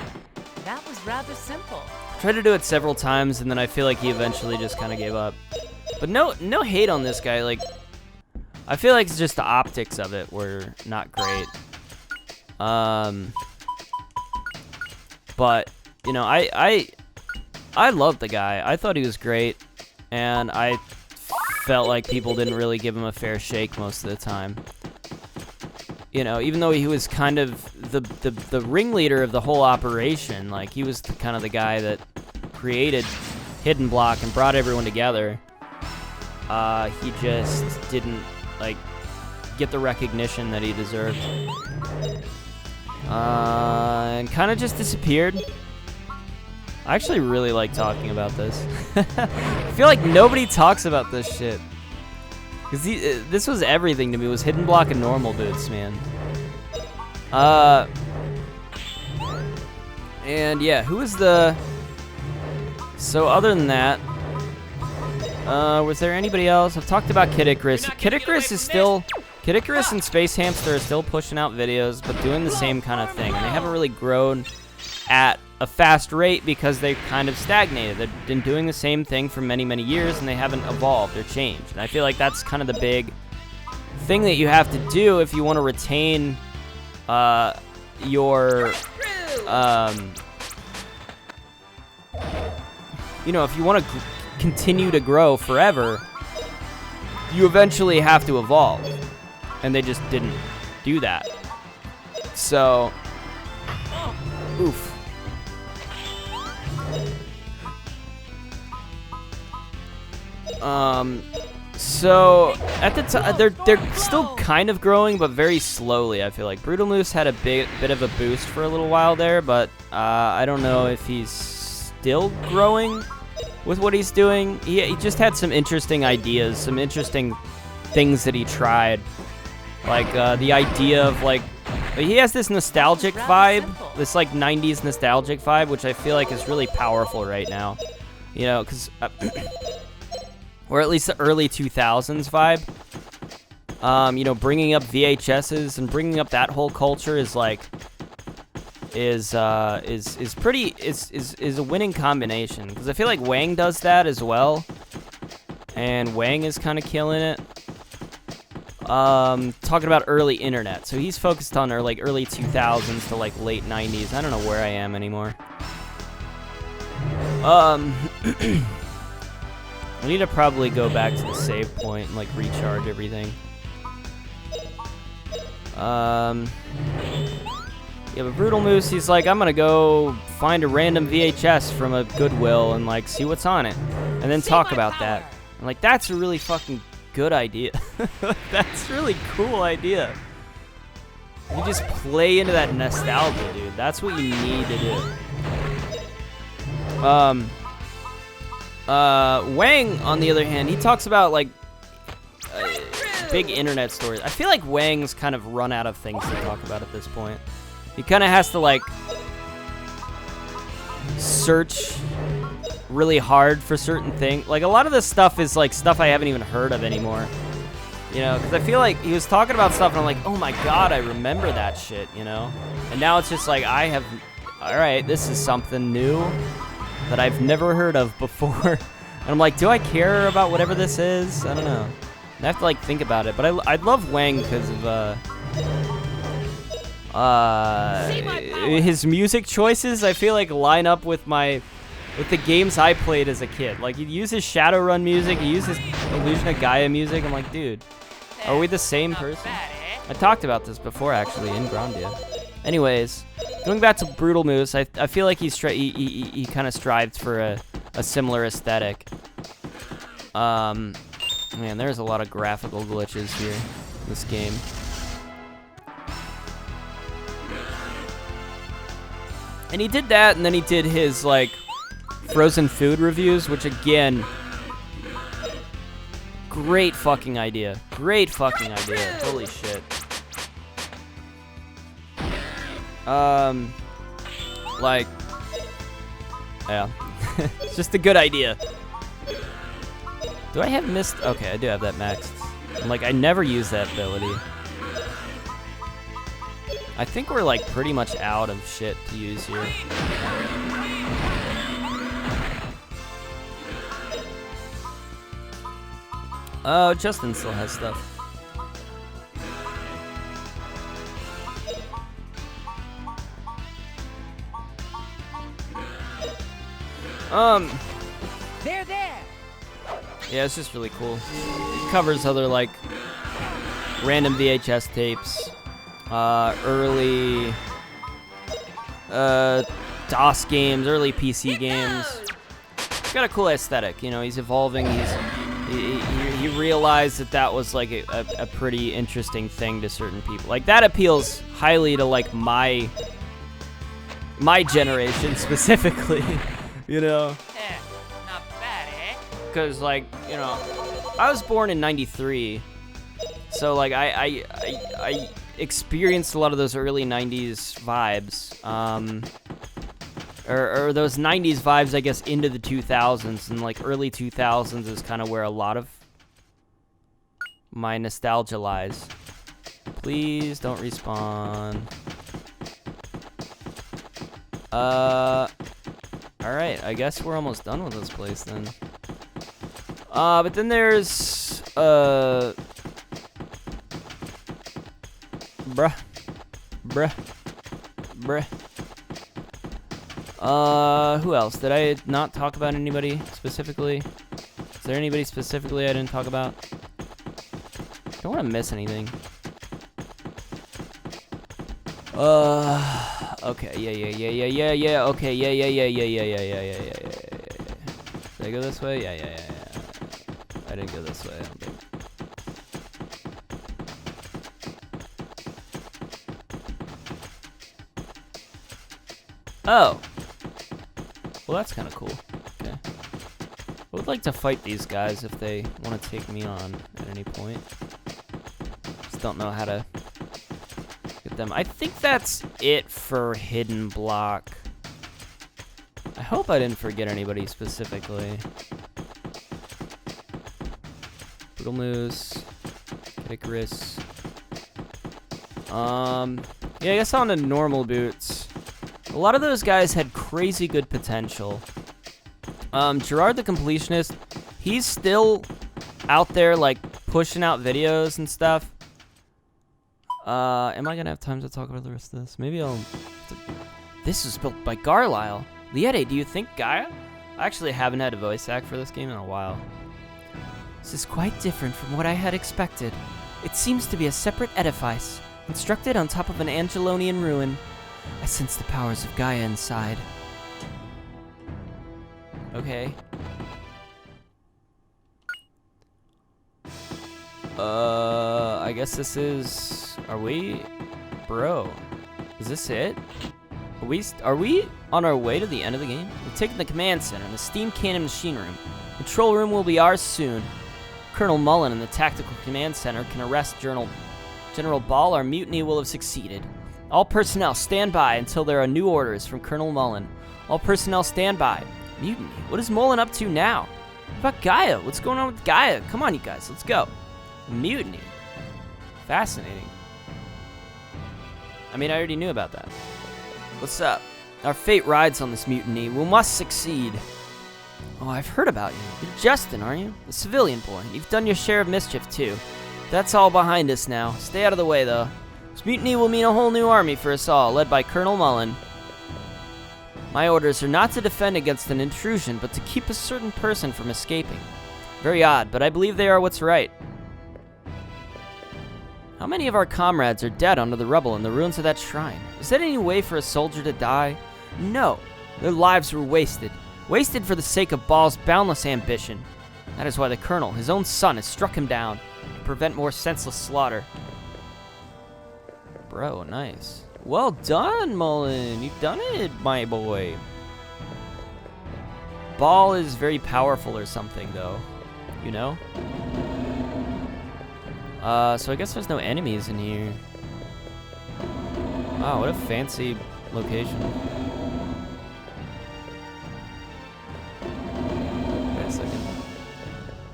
That was rather simple. Tried to do it several times, and then I feel like he eventually just kind of gave up. But no hate on this guy. Like, I feel like it's just the optics of it were not great. But you know, I loved the guy. I thought he was great, and I felt like people didn't really give him a fair shake most of the time. You know, even though he was kind of the ringleader of the whole operation, like he was kind of the guy that created Hidden Block and brought everyone together. He just didn't like get the recognition that he deserved, and kind of just disappeared. I actually really like talking about this. I feel like nobody talks about this shit. Because this was everything to me. It was Hidden Block and normal boots, man. And yeah, who was the... So other than that, was there anybody else? I've talked about Kid Icarus. Kid Icarus is still... Kid Icarus and Space Hamster are still pushing out videos, but doing the same kind of thing. And they haven't really grown at a fast rate because they've kind of stagnated. They've been doing the same thing for many, many years, and they haven't evolved or changed. And I feel like that's kind of the big thing that you have to do if you want to retain your, you know, if you want to continue to grow forever, you eventually have to evolve. And they just didn't do that. So, oof. So at the time, they're still kind of growing, but very slowly. I feel like Brutal Moose had a bit of a boost for a little while there, but I don't know if he's still growing with what he's doing. He just had some interesting ideas, some interesting things that he tried, like the idea of like he has this nostalgic vibe, this like 90s nostalgic vibe, which I feel like is really powerful right now. You know, because. Or at least the early 2000s vibe. You know, bringing up VHSs and bringing up that whole culture is like, is a winning combination. Because I feel like Wang does that as well, and Wang is kind of killing it. talking about early internet. So he's focused on like early 2000s to like late 90s. I don't know where I am anymore. I need to probably go back to the save point and like recharge everything. Yeah, but Brutal Moose, he's like, I'm gonna go find a random VHS from a Goodwill and like see what's on it, and then talk about that. I'm like, that's a really fucking good idea. That's a really cool idea. You just play into that nostalgia, dude. That's what you need to do. Wang, on the other hand, he talks about like big internet stories. I feel like Wang's kind of run out of things to talk about at this point. He kind of has to like search really hard for certain things. Like a lot of this stuff is like stuff I haven't even heard of anymore. You know, because I feel like he was talking about stuff and I'm like, oh my god, I remember that shit, you know? And now it's just like, alright, this is something new that I've never heard of before. And I'm like, do I care about whatever this is? I don't know. I have to like think about it. But I love Wang because of his music choices. I feel like line up with the games I played as a kid. Like he uses Shadowrun music, he uses Illusion of Gaia music. I'm like, dude, are we the same person? I talked about this before actually in Grandia. Anyways, going back to Brutal Moose, I feel like he kind of strived for a similar aesthetic. Man, there's a lot of graphical glitches here in this game. And he did that, and then he did his like frozen food reviews, which again, great fucking idea. Great fucking idea. Holy shit. Like, yeah, it's just a good idea. Do I have missed? Okay, I do have that maxed. Like, I never use that ability. I think we're like pretty much out of shit to use here. Oh, Justin still has stuff. They're there. Yeah, it's just really cool. It covers other like random VHS tapes, early DOS games, early PC games. It's got a cool aesthetic, you know. He's evolving. He realized that was like a pretty interesting thing to certain people. Like that appeals highly to like my generation specifically, you know. Not bad, eh? Because like, you know, I was born in '93, so like I experienced a lot of those early '90s vibes, or those '90s vibes, I guess, into the 2000s, and like early 2000s is kind of where a lot of my nostalgia lies. Please don't respawn. Alright, I guess we're almost done with this place then. But then there's, Bruh. Who else? Did I not talk about anybody specifically? Is there anybody specifically I didn't talk about? Don't want to miss anything. Okay, yeah. Okay, yeah. Did I go this way? Yeah. I didn't go this way, I don't think. Oh. Well, that's kind of cool. Okay. I would like to fight these guys if they want to take me on at any point. Just don't know how to get them. I think that's it for Hidden Block. I hope I didn't forget anybody specifically. Brutal Moose. Icarus. Yeah, I guess on the normal boots. A lot of those guys had crazy good potential. Gerard the Completionist, he's still out there like pushing out videos and stuff. Am I gonna have time to talk about the rest of this? Maybe I'll... This was built by Garlisle. Liette, do you think Gaia? I actually haven't had a voice act for this game in a while. This is quite different from what I had expected. It seems to be a separate edifice, constructed on top of an Angelonian ruin. I sense the powers of Gaia inside. Okay. I guess this is... Are we... Bro. Is this it? Are we on our way to the end of the game? We've taken the command center and the steam cannon machine room. Control room will be ours soon. Colonel Mullen and the tactical command center can arrest General Ball. Our mutiny will have succeeded. All personnel stand by until there are new orders from Colonel Mullen. All personnel stand by. Mutiny? What is Mullen up to now? What about Gaia? What's going on with Gaia? Come on, you guys, let's go. Mutiny. Fascinating. I mean, I already knew about that. What's up? Our fate rides on this mutiny. We must succeed. Oh, I've heard about you. You're Justin, aren't you? The civilian boy. You've done your share of mischief, too. That's all behind us now. Stay out of the way, though. This mutiny will mean a whole new army for us all, led by Colonel Mullen. My orders are not to defend against an intrusion, but to keep a certain person from escaping. Very odd, but I believe they are what's right. How many of our comrades are dead under the rubble in the ruins of that shrine? Is there any way for a soldier to die? No. Their lives were wasted. Wasted for the sake of Ball's boundless ambition. That is why the Colonel, his own son, has struck him down to prevent more senseless slaughter. Bro, nice. Well done, Mullen. You've done it, my boy. Ball is very powerful or something, though. You know? So I guess there's no enemies in here. Wow, what a fancy location. Wait a second.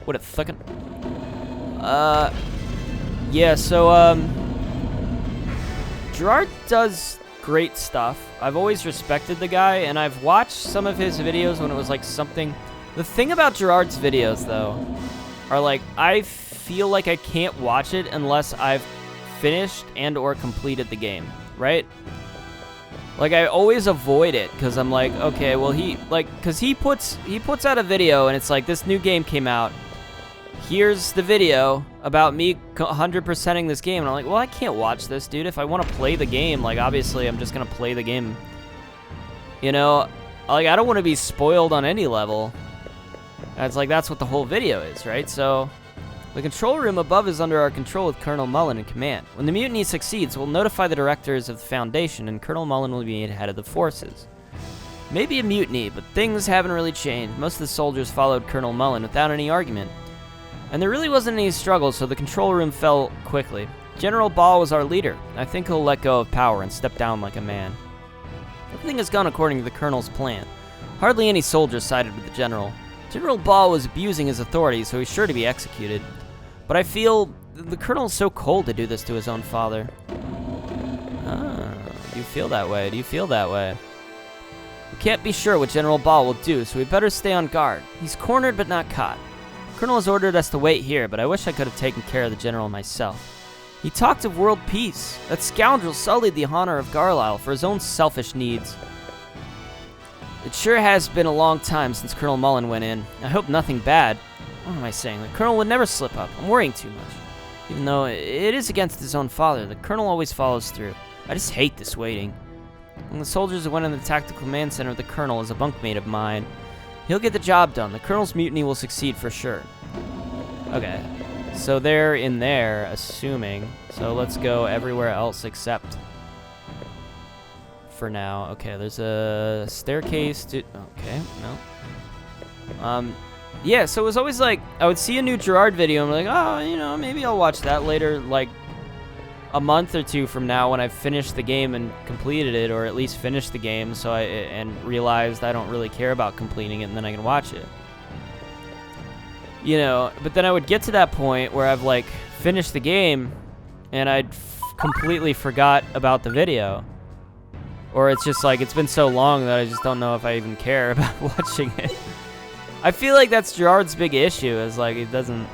What a second. Yeah, so, Gerard does great stuff. I've always respected the guy, and I've watched some of his videos when it was like something... The thing about Gerard's videos, though, are like, I feel like I can't watch it unless I've finished and or completed the game, right? Like, I always avoid it because I'm like, okay, well, because he puts out a video and it's like, this new game came out. Here's the video about me 100%ing this game. And I'm like, well, I can't watch this, dude. If I want to play the game, like, obviously I'm just going to play the game. You know, like, I don't want to be spoiled on any level. And it's like, that's what the whole video is, right? So, the control room above is under our control with Colonel Mullen in command. When the mutiny succeeds, we'll notify the directors of the Foundation, and Colonel Mullen will be head of the forces. Maybe a mutiny, but things haven't really changed. Most of the soldiers followed Colonel Mullen without any argument. And there really wasn't any struggle, so the control room fell quickly. General Ball was our leader. I think he'll let go of power and step down like a man. Everything has gone according to the Colonel's plan. Hardly any soldiers sided with the General. General Ball was abusing his authority, so he's sure to be executed. But I feel the Colonel's so cold to do this to his own father. Ah, do you feel that way? Do you feel that way? We can't be sure what General Ball will do, so we better stay on guard. He's cornered but not caught. The Colonel has ordered us to wait here, but I wish I could have taken care of the General myself. He talked of world peace. That scoundrel sullied the honor of Garlisle for his own selfish needs. It sure has been a long time since Colonel Mullen went in. I hope nothing bad. What am I saying? The Colonel would never slip up. I'm worrying too much. Even though it is against his own father, the Colonel always follows through. I just hate this waiting. One of the soldiers who went in the tactical command center with the Colonel is a bunkmate of mine. He'll get the job done. The Colonel's mutiny will succeed for sure. Okay. So they're in there, assuming. So let's go everywhere else except for now. Okay, there's a staircase to... Okay, no. Yeah, so it was always like, I would see a new Gerard video and I'm like, oh, you know, maybe I'll watch that later, like a month or two from now when I've finished the game and completed it, or at least finished the game, so and realized I don't really care about completing it, and then I can watch it. You know, but then I would get to that point where I've like finished the game and I'd completely forgot about the video. Or it's just like, it's been so long that I just don't know if I even care about watching it. I feel like that's Gerard's big issue, is like, it doesn't,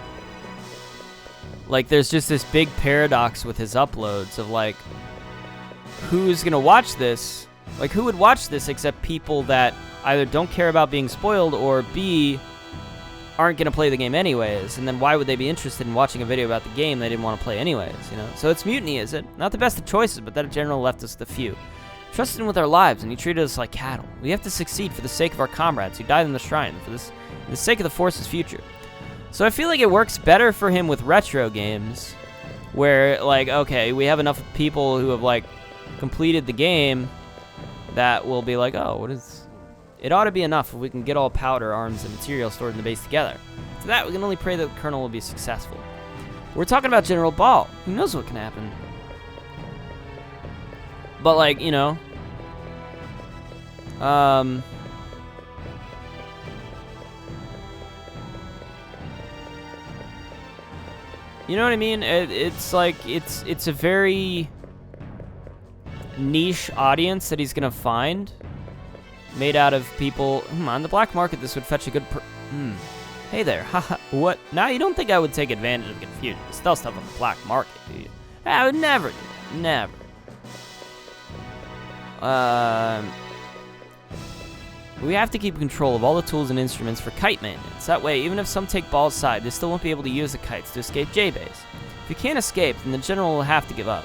like, there's just this big paradox with his uploads of, like, who's gonna watch this? Like, who would watch this except people that either don't care about being spoiled or B, aren't gonna play the game anyways? And then why would they be interested in watching a video about the game they didn't want to play anyways, you know? So it's Mutiny, is it? Not the best of choices, but that in general left us with a few. Trusted him with our lives, and he treated us like cattle. We have to succeed for the sake of our comrades who died in the shrine, for the sake of the Force's future. So I feel like it works better for him with retro games, where, like, okay, we have enough people who have, like, completed the game that will be like, oh, what is... It ought to be enough if we can get all powder, arms, and material stored in the base together. To that, we can only pray that the Colonel will be successful. We're talking about General Ball. Who knows what can happen? But, like, you know... You know what I mean? It's like, it's a very niche audience that he's gonna find. Made out of people... on the black market, this would fetch a good... Hey there, haha, what? Now, you don't think I would take advantage of the confusion to sell stuff on the black market, do you? I would never do that, never. We have to keep control of all the tools and instruments for kite maintenance. That way, even if some take Ball's side, they still won't be able to use the kites to escape J-Base. If you can't escape, then the General will have to give up.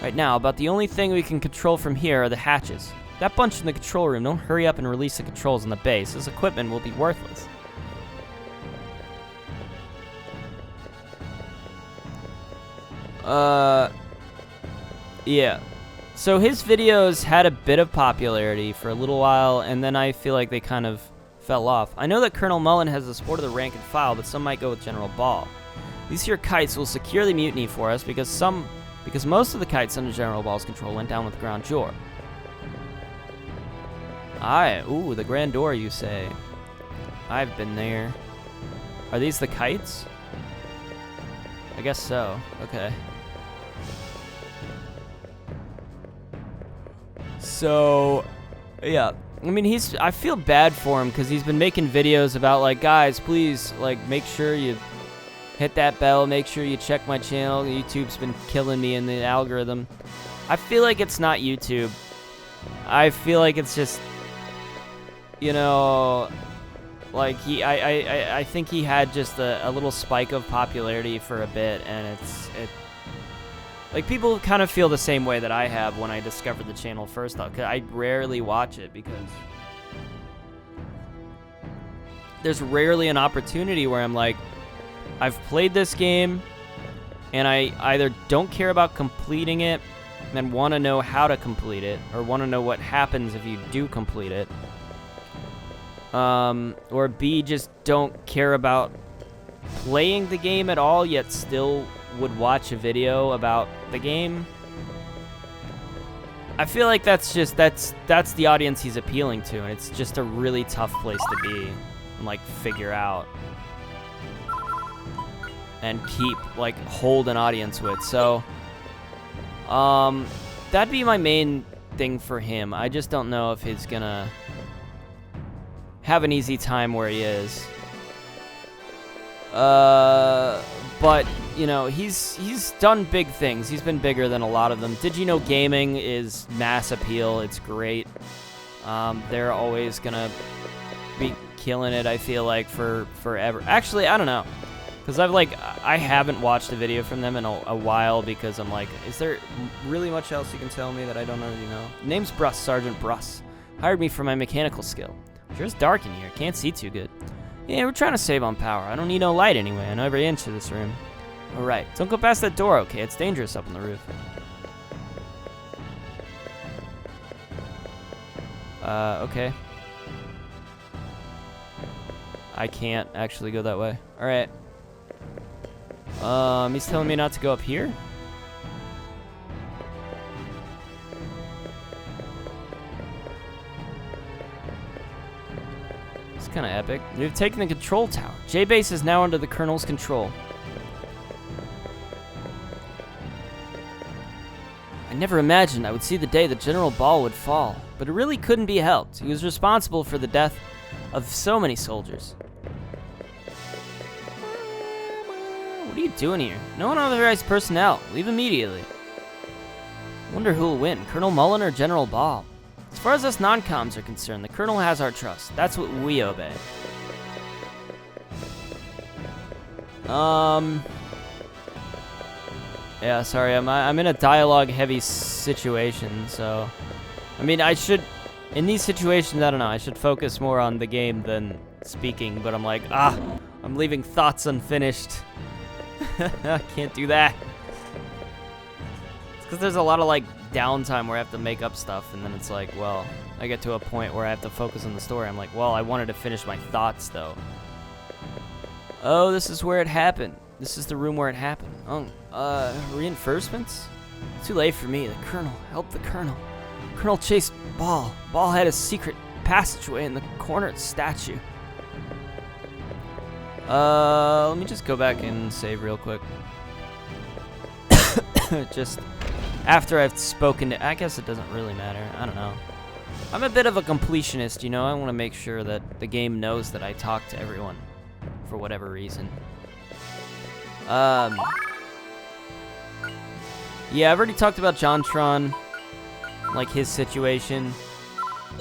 Right now, about the only thing we can control from here are the hatches. That bunch in the control room, don't hurry up and release the controls on the base. This equipment will be worthless. Yeah. So his videos had a bit of popularity for a little while, and then I feel like they kind of fell off. I know that Colonel Mullen has the support of the rank and file, but some might go with General Ball. These here kites will secure the mutiny for us because most of the kites under General Ball's control went down with Grand Jour. Ooh, the Grand Door, you say. I've been there. Are these the kites? I guess so. Okay. So, yeah. I mean, I feel bad for him because he's been making videos about, like, guys, please, like, make sure you hit that bell, make sure you check my channel. YouTube's been killing me in the algorithm. I feel like it's not YouTube. I feel like it's just... You know, like, I think he had just a little spike of popularity for a bit, and like, people kind of feel the same way that I have when I discovered the channel first, though, because I rarely watch it, because there's rarely an opportunity where I'm like, I've played this game, and I either don't care about completing it, and want to know how to complete it, or want to know what happens if you do complete it. Or B, just don't care about playing the game at all, yet still would watch a video about the game. I feel like that's the audience he's appealing to, and it's just a really tough place to be and, like, figure out and keep, like, hold an audience with. So, that'd be my main thing for him. I just don't know if he's gonna have an easy time where he is. But, you know, he's done big things. He's been bigger than a lot of them. Did you know gaming is mass appeal? It's great. They're always gonna be killing it, I feel like, for forever. Actually, I don't know. Because I haven't watched a video from them in a while because I'm like, is there really much else you can tell me that I don't already know? Name's Bruss, Sergeant Bruss. Hired me for my mechanical skill. Sure it's dark in here. Can't see too good. Yeah, we're trying to save on power. I don't need no light anyway. I know every inch of this room. Alright, don't go past that door, okay? It's dangerous up on the roof. Okay. I can't actually go that way. Alright. He's telling me not to go up here? Kind of epic. We've taken the control tower. J-Base is now under the Colonel's control. I never imagined I would see the day that General Ball would fall, but it really couldn't be helped. He was responsible for the death of so many soldiers. What are you doing here? No unauthorized personnel. Leave immediately. Wonder who'll win, Colonel Mullen or General Ball? As far as us non-coms are concerned, the Colonel has our trust. That's what we obey. Yeah, sorry, I'm in a dialogue-heavy situation, so... I mean, I should... In these situations, I don't know, I should focus more on the game than speaking, but I'm like, I'm leaving thoughts unfinished. I can't do that. It's because there's a lot of, like, downtime where I have to make up stuff, and then it's like, well, I get to a point where I have to focus on the story. I'm like, well, I wanted to finish my thoughts, though. Oh, this is where it happened. This is the room where it happened. Oh, reinforcements? Too late for me. The Colonel. Help the Colonel. Colonel chased Ball. Ball had a secret passageway in the corner statue. Let me just go back and save real quick. Just after I've spoken to... I guess it doesn't really matter. I don't know. I'm a bit of a completionist, you know? I want to make sure that the game knows that I talk to everyone for whatever reason. Yeah, I've already talked about Jontron, like his situation.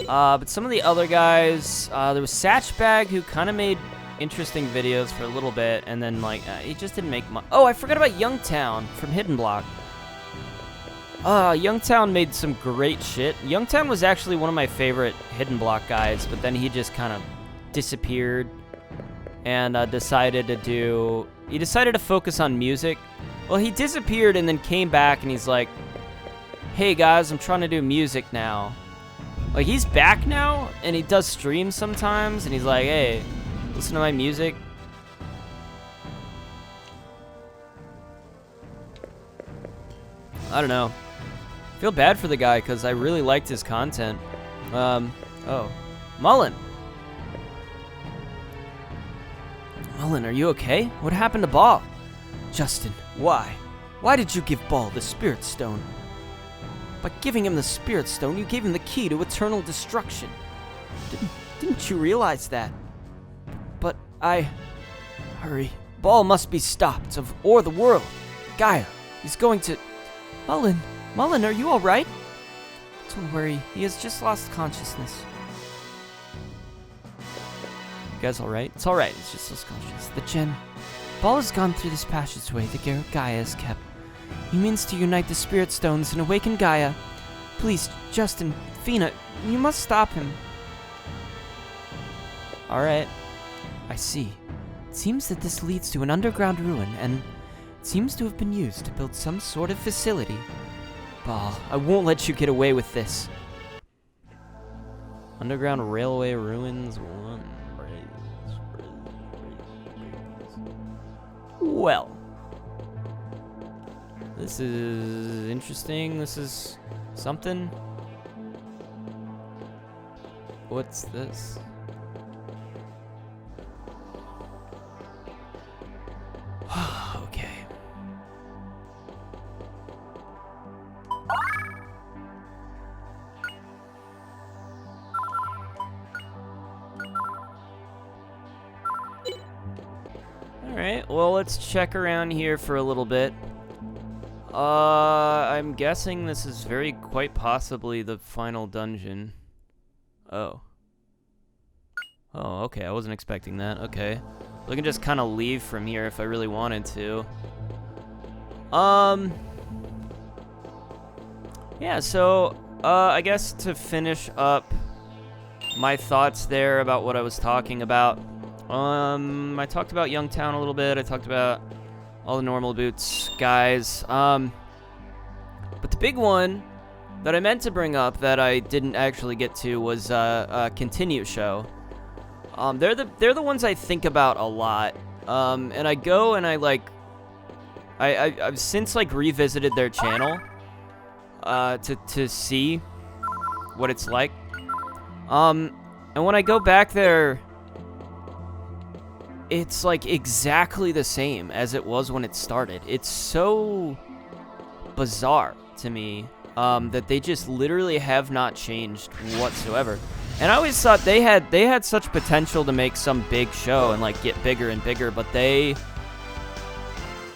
But some of the other guys, there was Satchbag, who kind of made interesting videos for a little bit, and then like he just didn't make much. Oh, I forgot about Youngtown from Hidden Block. Youngtown made some great shit. Youngtown was actually one of my favorite Hidden Block guys, but then he just kind of disappeared and decided to focus on music. Well, he disappeared and then came back, and he's like, hey guys, I'm trying to do music now. Like, he's back now, and he does streams sometimes, and he's like, hey, listen to my music. I don't know. I feel bad for the guy, because I really liked his content. Oh. Mullen! Mullen, are you okay? What happened to Ball? Justin, why? Why did you give Ball the Spirit Stone? By giving him the Spirit Stone, you gave him the key to eternal destruction. Didn't you realize that? But Hurry. Ball must be stopped, or the world. Gaia, he's going to... Mullen, are you alright? Don't worry, he has just lost consciousness. You guys alright? It's alright, it's just lost consciousness. The Gen... Ball has gone through this passageway the Gaia has kept. He means to unite the Spirit Stones and awaken Gaia. Please, Justin, Fina, you must stop him. Alright. I see. It seems that this leads to an underground ruin, and it seems to have been used to build some sort of facility. Ball, I won't let you get away with this. Underground Railway Ruins 1. Well. This is interesting. This is something. What's this? Okay. Alright, well, let's check around here for a little bit. I'm guessing this is quite possibly the final dungeon. Oh. Oh, okay, I wasn't expecting that. Okay. I can just kind of leave from here if I really wanted to. Yeah, so, I guess to finish up my thoughts there about what I was talking about, I talked about Youngtown a little bit. I talked about all the normal boots guys. But the big one that I meant to bring up that I didn't actually get to was Continue Show. They're the ones I think about a lot. And I go and I've since revisited their channel to see what it's like. And when I go back there, it's exactly the same as it was when it started. It's so bizarre to me that they just literally have not changed whatsoever. And I always thought they had such potential to make some big show and get bigger and bigger, but they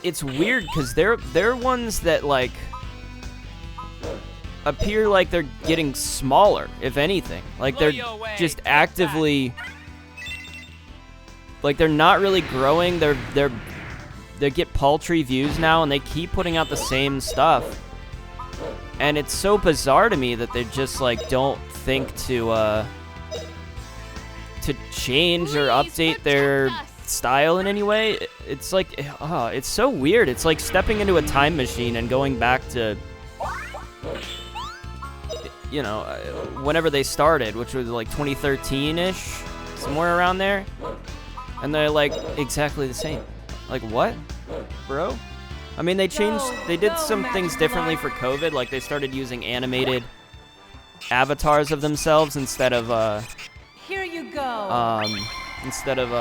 it's weird because they're ones that like appear like they're getting smaller, if anything. Like they're just actively, like they're not really growing. They get paltry views now, and they keep putting out the same stuff. And it's so bizarre to me that they just like don't think to change or update their style in any way. It's like, oh, it's so weird. It's like stepping into a time machine and going back to, you know, whenever they started, which was like 2013-ish, somewhere around there. And they're like exactly the same. Like, what, bro? I mean, they did some things differently for COVID. Like, they started using animated avatars of themselves instead of, Here you go. Instead of,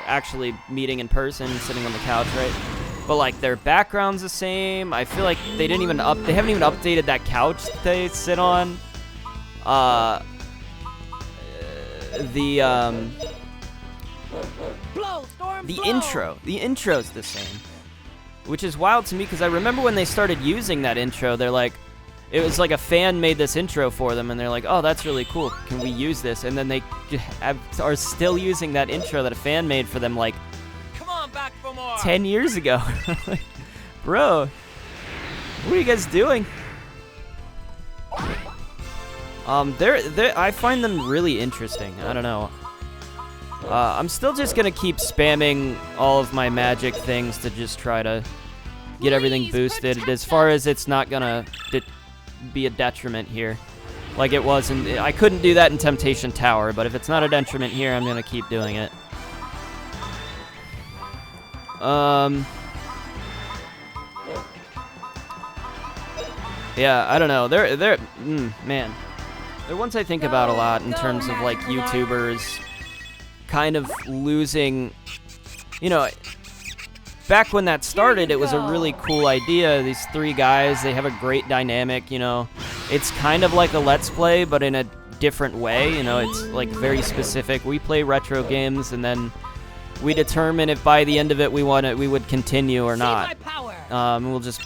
actually meeting in person, sitting on the couch, right? But, like, their background's the same. I feel like they haven't even updated that couch that they sit on. The intro's the same. Which is wild to me, because I remember when they started using that intro, they're like, it was like a fan made this intro for them, and they're like, oh, that's really cool. Can we use this? And then they are still using that intro that a fan made for them, like, Come on, back for more. 10 years ago. Like, bro, what are you guys doing? I find them really interesting. I don't know. I'm still just gonna keep spamming all of my magic things to just try to get everything boosted, as far as it's not gonna be a detriment here. Like it was I couldn't do that in Temptation Tower, but if it's not a detriment here, I'm gonna keep doing it. Yeah, I don't know. Man. They're ones I think about a lot in terms of like YouTubers kind of losing, you know, back when that started, it was a really cool idea. These three guys, they have a great dynamic, you know. It's kind of like a Let's Play, but in a different way, you know. It's like very specific. We play retro games, and then we determine if by the end of it we would continue or not. We'll just,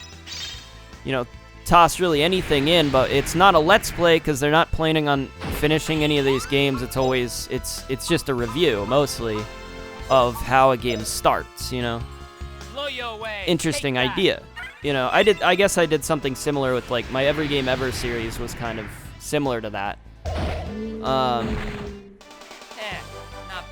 you know, toss really anything in, but it's not a Let's Play because they're not planning on finishing any of these games. It's always, it's just a review, mostly, of how a game starts, you know. Interesting idea. You know, I guess I did something similar with, like, my Every Game Ever series was kind of similar to that. Not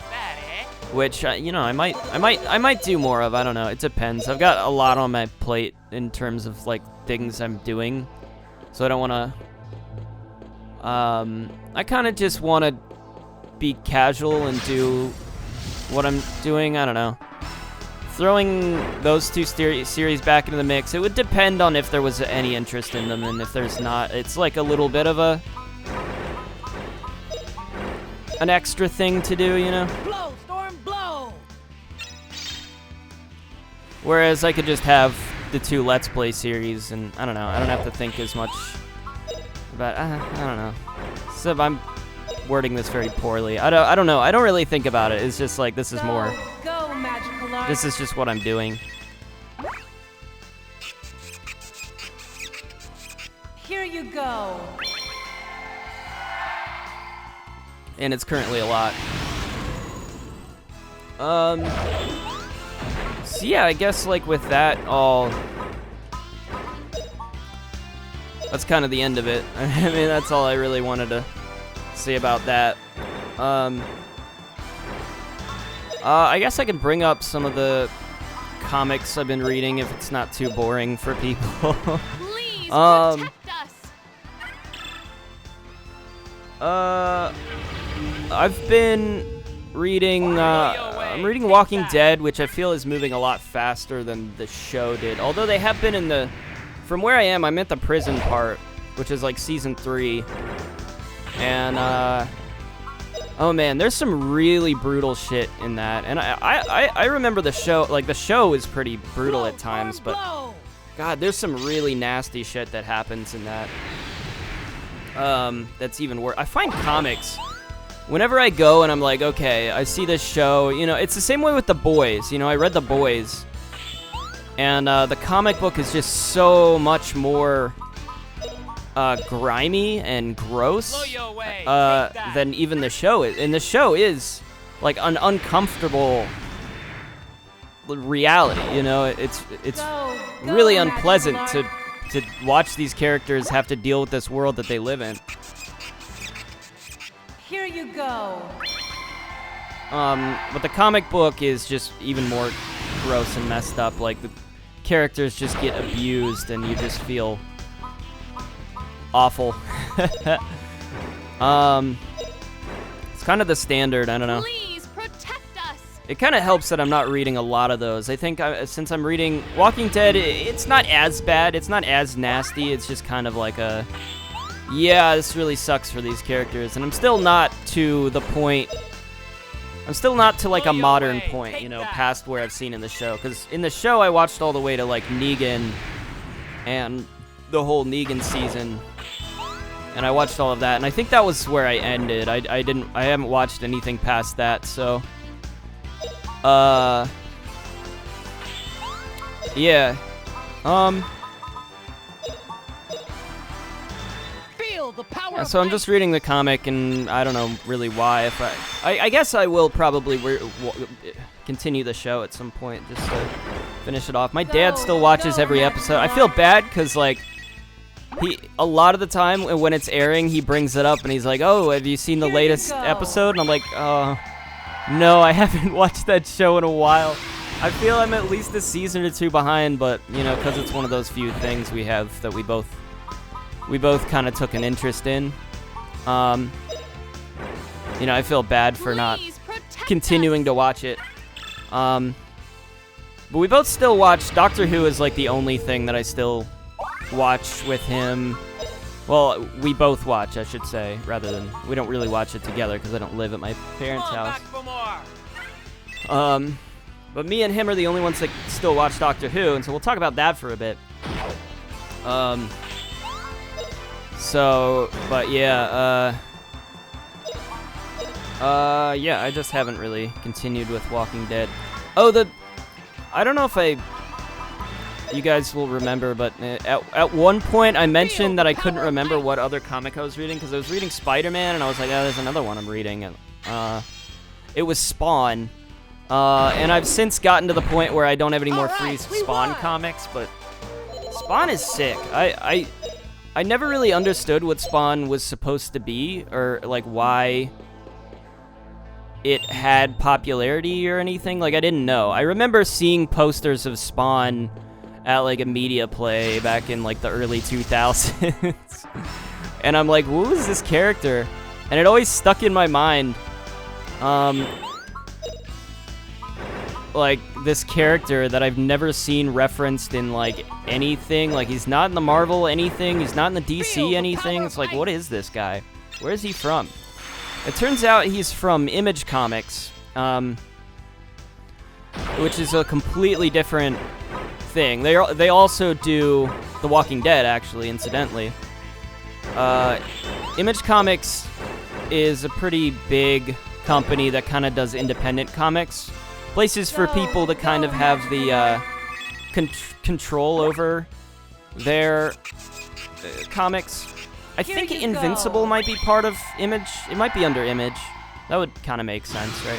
bad, eh? Which, you know, I might do more of. I don't know. It depends. I've got a lot on my plate in terms of, like, things I'm doing. So I don't want to... I kind of just want to be casual and do what I'm doing. I don't know. Throwing those two series back into the mix, it would depend on if there was any interest in them, and if there's not, it's like a little bit of an extra thing to do, you know? Blow, storm, blow. Whereas I could just have the two Let's Play series, and I don't know, I don't have to think as much about, I don't know. So I'm wording this very poorly. I don't know. I don't really think about it. It's just like, this is more. Go, magical art. This is just what I'm doing. Here you go. And it's currently a lot. So yeah, I guess like with that all, that's kind of the end of it. I mean, that's all I really wanted to say about that. I guess I could bring up some of the comics I've been reading if it's not too boring for people. Please protect us. I've been reading, I'm reading Walking Dead, which I feel is moving a lot faster than the show did. Although they have been from where I am, I'm at the prison part, which is like season 3. And, oh man, there's some really brutal shit in that. And I remember the show, like the show is pretty brutal at times, but God, there's some really nasty shit that happens in that. That's even worse. I find comics, whenever I go and I'm like, okay, I see this show, you know, it's the same way with The Boys. You know, I read The Boys, And the comic book is just so much more grimy and gross than even the show is. And the show is like an uncomfortable reality, you know. It's really unpleasant to watch these characters have to deal with this world that they live in. Here you go. But the comic book is just even more gross and messed up. Like, the characters just get abused and you just feel awful. It's kind of the standard, I don't know. Please protect us. It kind of helps that I'm not reading a lot of those. I think since I'm reading Walking Dead, it's not as bad. It's not as nasty. It's just kind of like a, yeah, this really sucks for these characters. And I'm still not to the point, I'm still not to like a modern point, you know, past where I've seen in the show. Because in the show, I watched all the way to like Negan and the whole Negan season. And I watched all of that, and I think that was where I ended. I haven't watched anything past that, so yeah. Feel the power Yeah, so I'm just reading the comic, and I don't know really why. If I guess I will probably continue the show at some point just to finish it off. My dad still watches every episode. I feel bad because like a lot of the time when it's airing, he brings it up and he's like, "Oh, have you seen the latest episode?" And I'm like, no, I haven't watched that show in a while. I feel I'm at least a season or two behind, but you know, because it's one of those few things we have that we both kind of took an interest in. You know, I feel bad for not continuing to watch it. But we both still watch. Doctor Who is like the only thing that I still watch with him. Well, we both watch, I should say, rather than we don't really watch it together because I don't live at my parents' house. But me and him are the only ones that still watch Doctor Who, and so we'll talk about that for a bit. So, but yeah, yeah, I just haven't really continued with Walking Dead. Oh, I don't know if you guys will remember, but at one point I mentioned that I couldn't remember what other comic I was reading because I was reading Spider-Man, and I was like, oh, there's another one I'm reading, and it was Spawn. And I've since gotten to the point where I don't have any more free Spawn comics, but Spawn is sick. I never really understood what Spawn was supposed to be, or like why it had popularity or anything. Like, I didn't know. I remember seeing posters of Spawn at like a media play back in like the early 2000s. And I'm like, who is this character? And it always stuck in my mind. Like this character that I've never seen referenced in like anything. Like, he's not in the Marvel anything, he's not in the DC anything. It's like, what is this guy? Where is he from? It turns out he's from Image Comics, which is a completely different thing. They also do The Walking Dead, actually, incidentally. Image Comics is a pretty big company that kind of does independent comics. Places for people to kind of have the control over their comics. I think Invincible might be part of Image. It might be under Image. That would kind of make sense, right?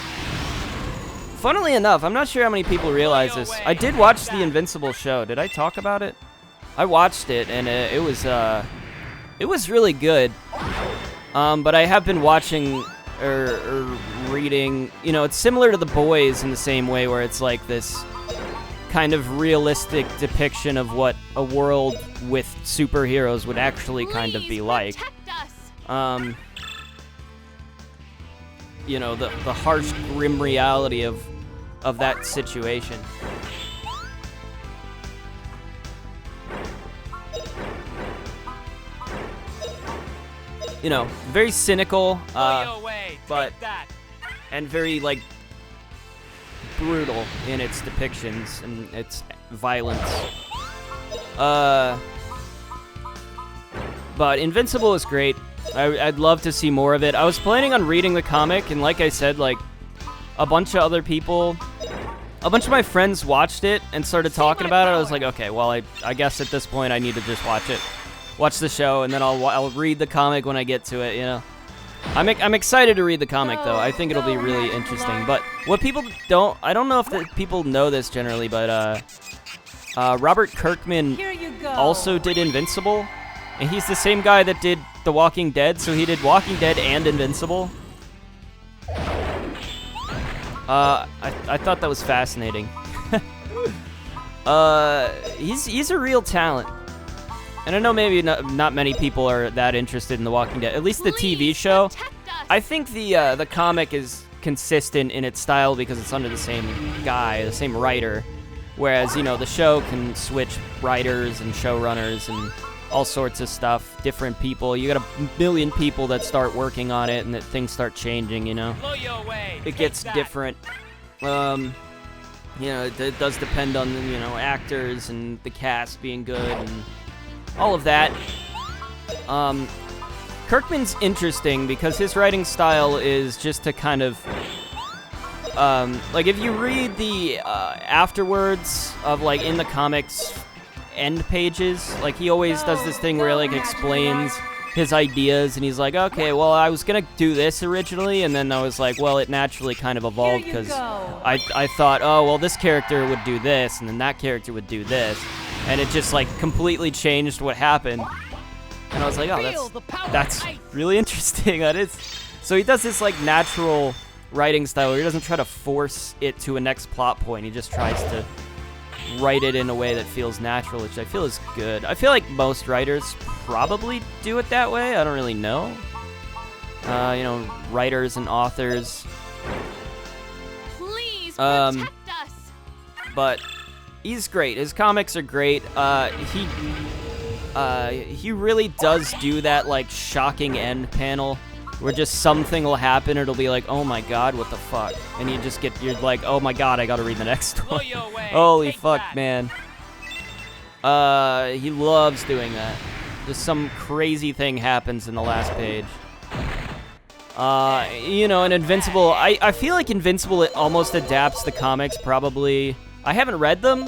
Funnily enough, I'm not sure how many people realize this. I did watch the Invincible show. Did I talk about it? I watched it, and it was really good. But I have been watching or reading. You know, it's similar to The Boys in the same way, where it's like this kind of realistic depiction of what a world with superheroes would actually kind of be like. You know, the harsh, grim reality of that situation. You know, very cynical, but and very like brutal in its depictions and its violence. But Invincible is great. I'd love to see more of it. I was planning on reading the comic, and like I said, like a bunch of other people a bunch of my friends watched it and started talking about it. I was like, okay, well, I guess at this point I need to just watch the show, and then I'll read the comic when I get to it, you know. I'm excited to read the comic, though. I think it'll be really interesting. But what people I don't know if people know this generally, but Robert Kirkman also did Invincible, and he's the same guy that did The Walking Dead, so he did Walking Dead and Invincible. I thought that was fascinating. He's a real talent. And I know maybe not many people are that interested in The Walking Dead. At least the TV show. I think the comic is consistent in its style because it's under the same guy, the same writer. Whereas, you know, the show can switch writers and showrunners and all sorts of stuff, different people. You got a million people that start working on it and that things start changing, you know. It gets different. You know, it does depend on, you know, actors and the cast being good and all of that. Kirkman's interesting because his writing style is just to kind of like if you read the afterwards of like in the comics end pages, like he always does this thing where he like explains his ideas and he's like, okay, well, I was gonna do this originally, and then I was like, well, it naturally kind of evolved because I thought, oh, well, this character would do this and then that character would do this, and it just like completely changed what happened. And I was like, oh, that's really interesting. That is. So he does this like natural writing style where he doesn't try to force it to a next plot point. He just tries to write it in a way that feels natural, which I feel is good. I feel like most writers probably do it that way. I don't really know. You know, writers and authors. Please protect us. But he's great. His comics are great. He really does do that like shocking end panel where just something will happen. It'll be like, oh my god, what the fuck? And you're like, oh my god, I gotta read the next one. Holy fuck, man. He loves doing that. Just some crazy thing happens in the last page. You know, and Invincible, I feel like Invincible, it almost adapts the comics probably. I haven't read them,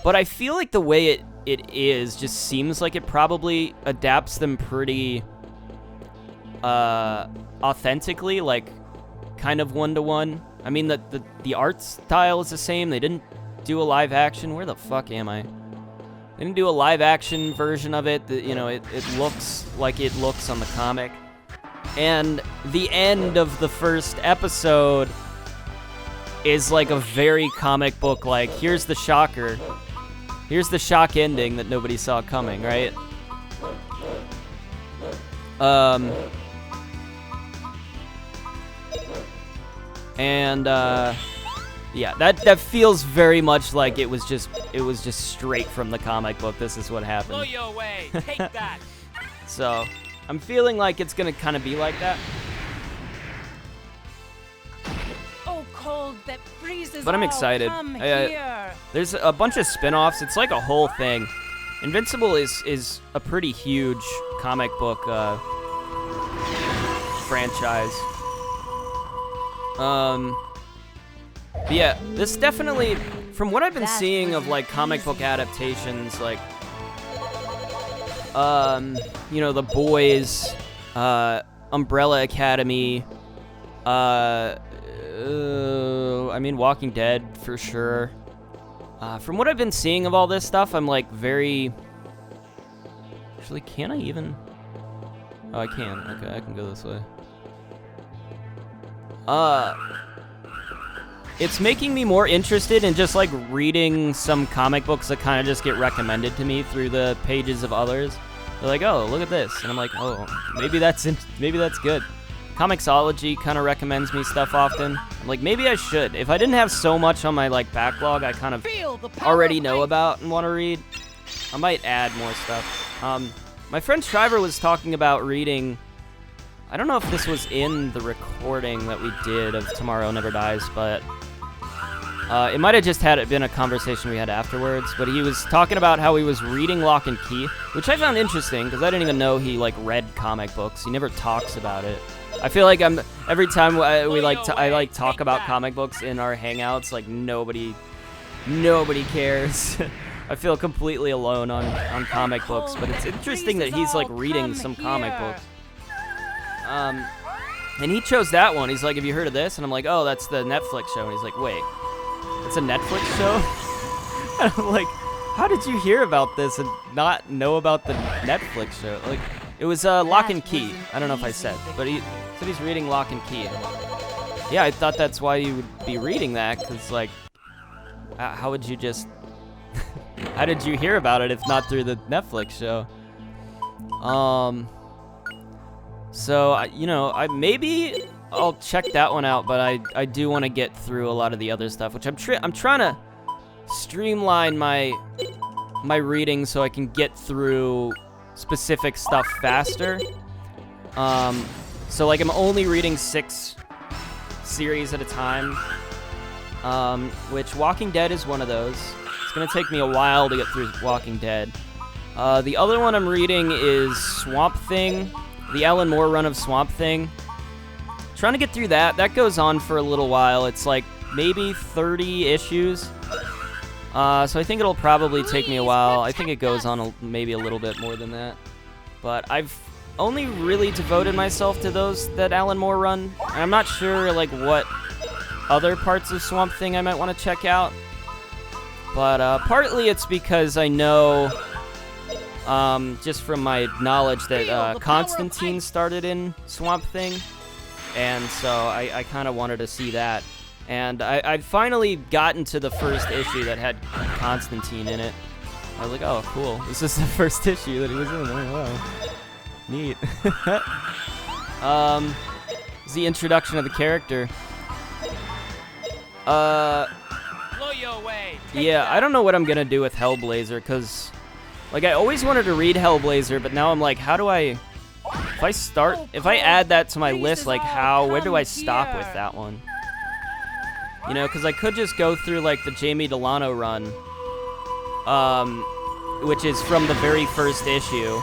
but I feel like the way it is just seems like it probably adapts them pretty authentically, like kind of one-to-one. I mean, the art style is the same. They didn't do a live action. Where the fuck am I? They didn't do a live action version of it. You know, it looks like it looks on the comic. And the end of the first episode is like a very comic book, like, here's the shocker. Here's the shock ending that nobody saw coming, right? Yeah, that feels very much like it was just straight from the comic book. This is what happened. Blow your way. Take that. So, I'm feeling like it's gonna kind of be like that. Oh, cold that freezes. But I'm excited. Come here. There's a bunch of spin-offs. It's like a whole thing. Invincible is a pretty huge comic book franchise. But yeah, this definitely, from what I've been seeing of like comic book adaptations, like you know, The Boys, Umbrella Academy, I mean, Walking Dead for sure. From what I've been seeing of all this stuff, I'm like very... Actually, can I even... Oh, I can. Okay, I can go this way. It's making me more interested in just like reading some comic books that kind of just get recommended to me through the pages of others. They're like, oh, look at this. And I'm like, oh, maybe that's good. Comixology kind of recommends me stuff often. I'm like, maybe I should. If I didn't have so much on my like backlog I kind of already know about and want to read, I might add more stuff. My friend Shriver was talking about reading, I don't know if this was in the recording that we did of Tomorrow Never Dies, but It might have just been a conversation we had afterwards, but he was talking about how he was reading Lock and Key, which I found interesting because I didn't even know he like read comic books. He never talks about it. I feel like every time I talk about comic books in our hangouts, like nobody cares. I feel completely alone on comic books, but it's interesting that he's like reading some comic books. And he chose that one. He's like, have you heard of this? And I'm like, oh, that's the Netflix show. And he's like, wait, it's a Netflix show? And I'm like, how did you hear about this and not know about the Netflix show? Like, it was Lock and Key. I don't know if I said, but he said he's reading Lock and Key. And I'm like, yeah, I thought that's why you would be reading that, because, like, how would you just... how did you hear about it if not through the Netflix show? So, maybe I'll check that one out, but I do want to get through a lot of the other stuff, which I'm trying to streamline my reading so I can get through specific stuff faster. So, like, I'm only reading 6 series at a time, which Walking Dead is one of those. It's going to take me a while to get through Walking Dead. The other one I'm reading is Swamp Thing. The Alan Moore run of Swamp Thing. Trying to get through that. That goes on for a little while. It's like maybe 30 issues. So I think it'll probably take me a while. I think it goes on maybe a little bit more than that. But I've only really devoted myself to that Alan Moore run. And I'm not sure like what other parts of Swamp Thing I might want to check out. But partly it's because I know... just from my knowledge that Constantine started in Swamp Thing, and so I kind of wanted to see that. And I'd finally gotten to the first issue that had Constantine in it. I was like, oh, cool. This is the first issue that he was in. Oh, wow. Neat. It's the introduction of the character. Blow your way. Yeah, I don't know what I'm going to do with Hellblazer, because... like, I always wanted to read Hellblazer, but now I'm like, how do I... if I add that to my list, like, where do I stop with that one? You know, because I could just go through, like, the Jamie Delano run, which is from the very first issue.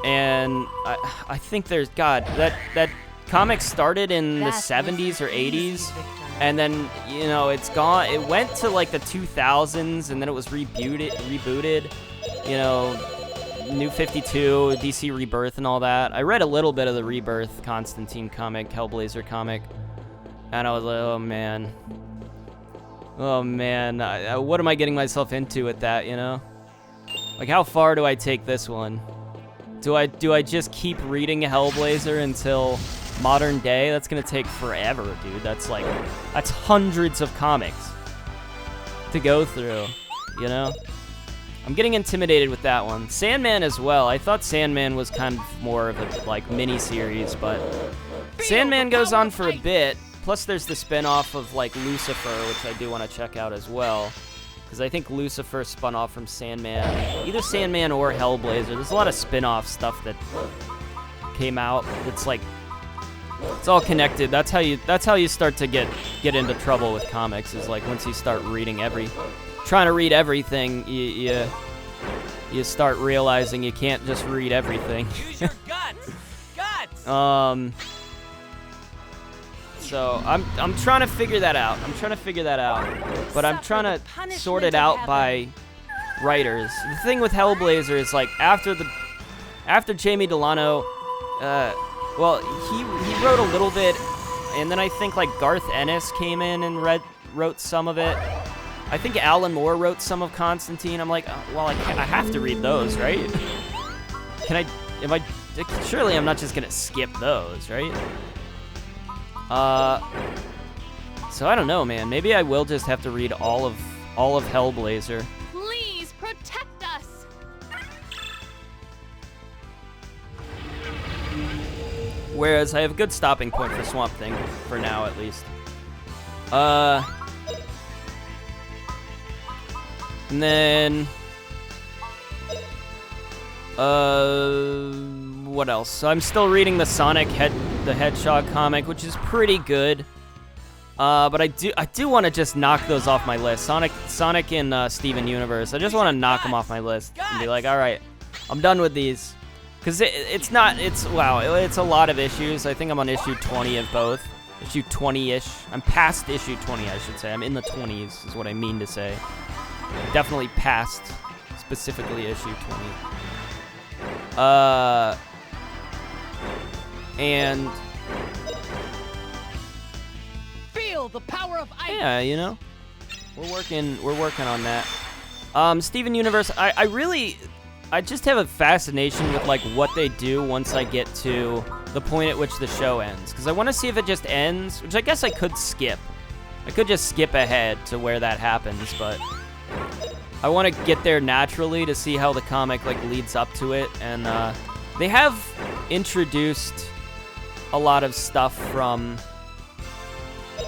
And I think there's... God, that comic started in the 70s or 80s. And then, you know, it's gone. It went to, like, the 2000s, and then it was rebooted. You know, New 52, DC Rebirth, and all that. I read a little bit of the Rebirth Constantine comic, Hellblazer comic, and I was like, oh man, what am I getting myself into with that? You know, like how far do I take this one? Do I just keep reading Hellblazer until modern day? That's gonna take forever, dude. That's hundreds of comics to go through. You know. I'm getting intimidated with that one. Sandman as well. I thought Sandman was kind of more of a, like, mini-series, but Sandman goes on for a bit. Plus, there's the spin-off of, like, Lucifer, which I do want to check out as well. Because I think Lucifer spun off from Sandman. Either Sandman or Hellblazer. There's a lot of spin-off stuff that came out. It's, like, it's all connected. That's how you start to get into trouble with comics, is, like, once you start trying to read everything, you start realizing you can't just read everything. Use your guts. So I'm trying to figure that out. But I'm trying to sort it out by writers. The thing with Hellblazer is, like, after Jamie Delano, well, he wrote a little bit, and then I think, like, Garth Ennis came in and wrote some of it. I think Alan Moore wrote some of Constantine. I'm like, well, I have to read those, right? Surely I'm not just gonna skip those, right? So I don't know, man. Maybe I will just have to read all of Hellblazer. Please protect us. Whereas I have a good stopping point for Swamp Thing, for now at least. And then, what else? So I'm still reading the Sonic the Hedgehog comic, which is pretty good. But I do want to just knock those off my list. Sonic and Steven Universe. I just want to knock them off my list and be like, all right, I'm done with these. Because it's a lot of issues. I think I'm on issue 20 of both. Issue 20-ish. I'm past issue 20, I should say. I'm in the 20s is what I mean to say. Definitely past, specifically issue 20. And Feel the power of ice. yeah, you know, we're working on that. Steven Universe, I just have a fascination with like what they do once I get to the point at which the show ends, because I want to see if it just ends, which I guess I could skip. I could just skip ahead to where that happens, but I want to get there naturally to see how the comic like leads up to it. And they have introduced a lot of stuff from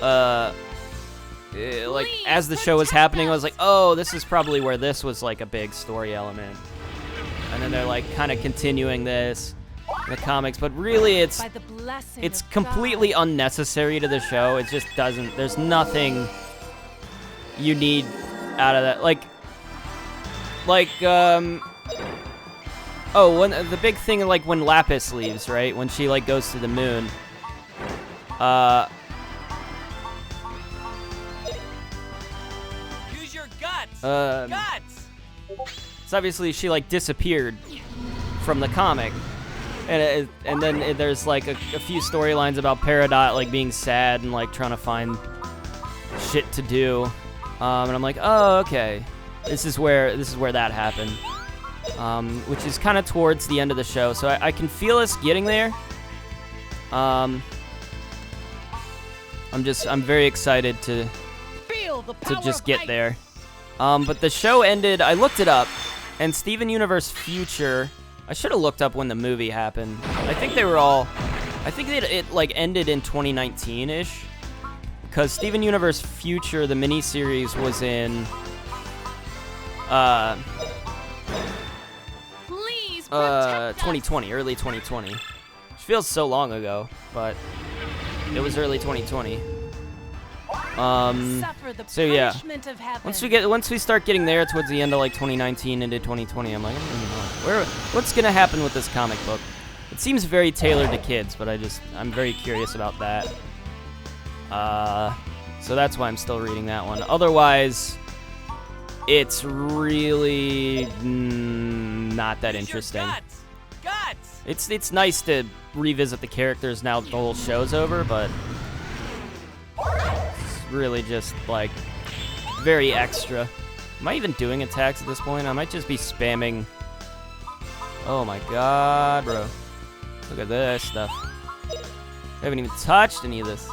like as the show was happening, I was like, oh, this is probably where this was like a big story element. And then they're like kind of continuing this in the comics, but really it's completely unnecessary to the show. It just doesn't, there's nothing you need out of that. When the big thing, like when Lapis leaves, right? When she like goes to the moon. Use your guts. Guts. So obviously she like disappeared from the comic, and then there's like a few storylines about Peridot like being sad and like trying to find shit to do, and I'm like, oh, okay, this is where that happened, which is kind of towards the end of the show, so I can feel us getting there. I'm very excited to just get there. But the show ended, I looked it up, and Steven Universe Future, I should have looked up when the movie happened. I think it like ended in 2019-ish, because Steven Universe Future, the miniseries, was in, Please 2020, early 2020. Which feels so long ago, but it was early 2020. So yeah, once we start getting there towards the end of like 2019 into 2020, I'm like, what's gonna happen with this comic book? It seems very tailored to kids, but I'm very curious about that. So that's why I'm still reading that one. Otherwise, it's really not that interesting. It's nice to revisit the characters now that the whole show's over, but it's really just like very extra. Am I even doing attacks at this point? I might just be spamming. Oh my god, bro. Look at this stuff. I haven't even touched any of this.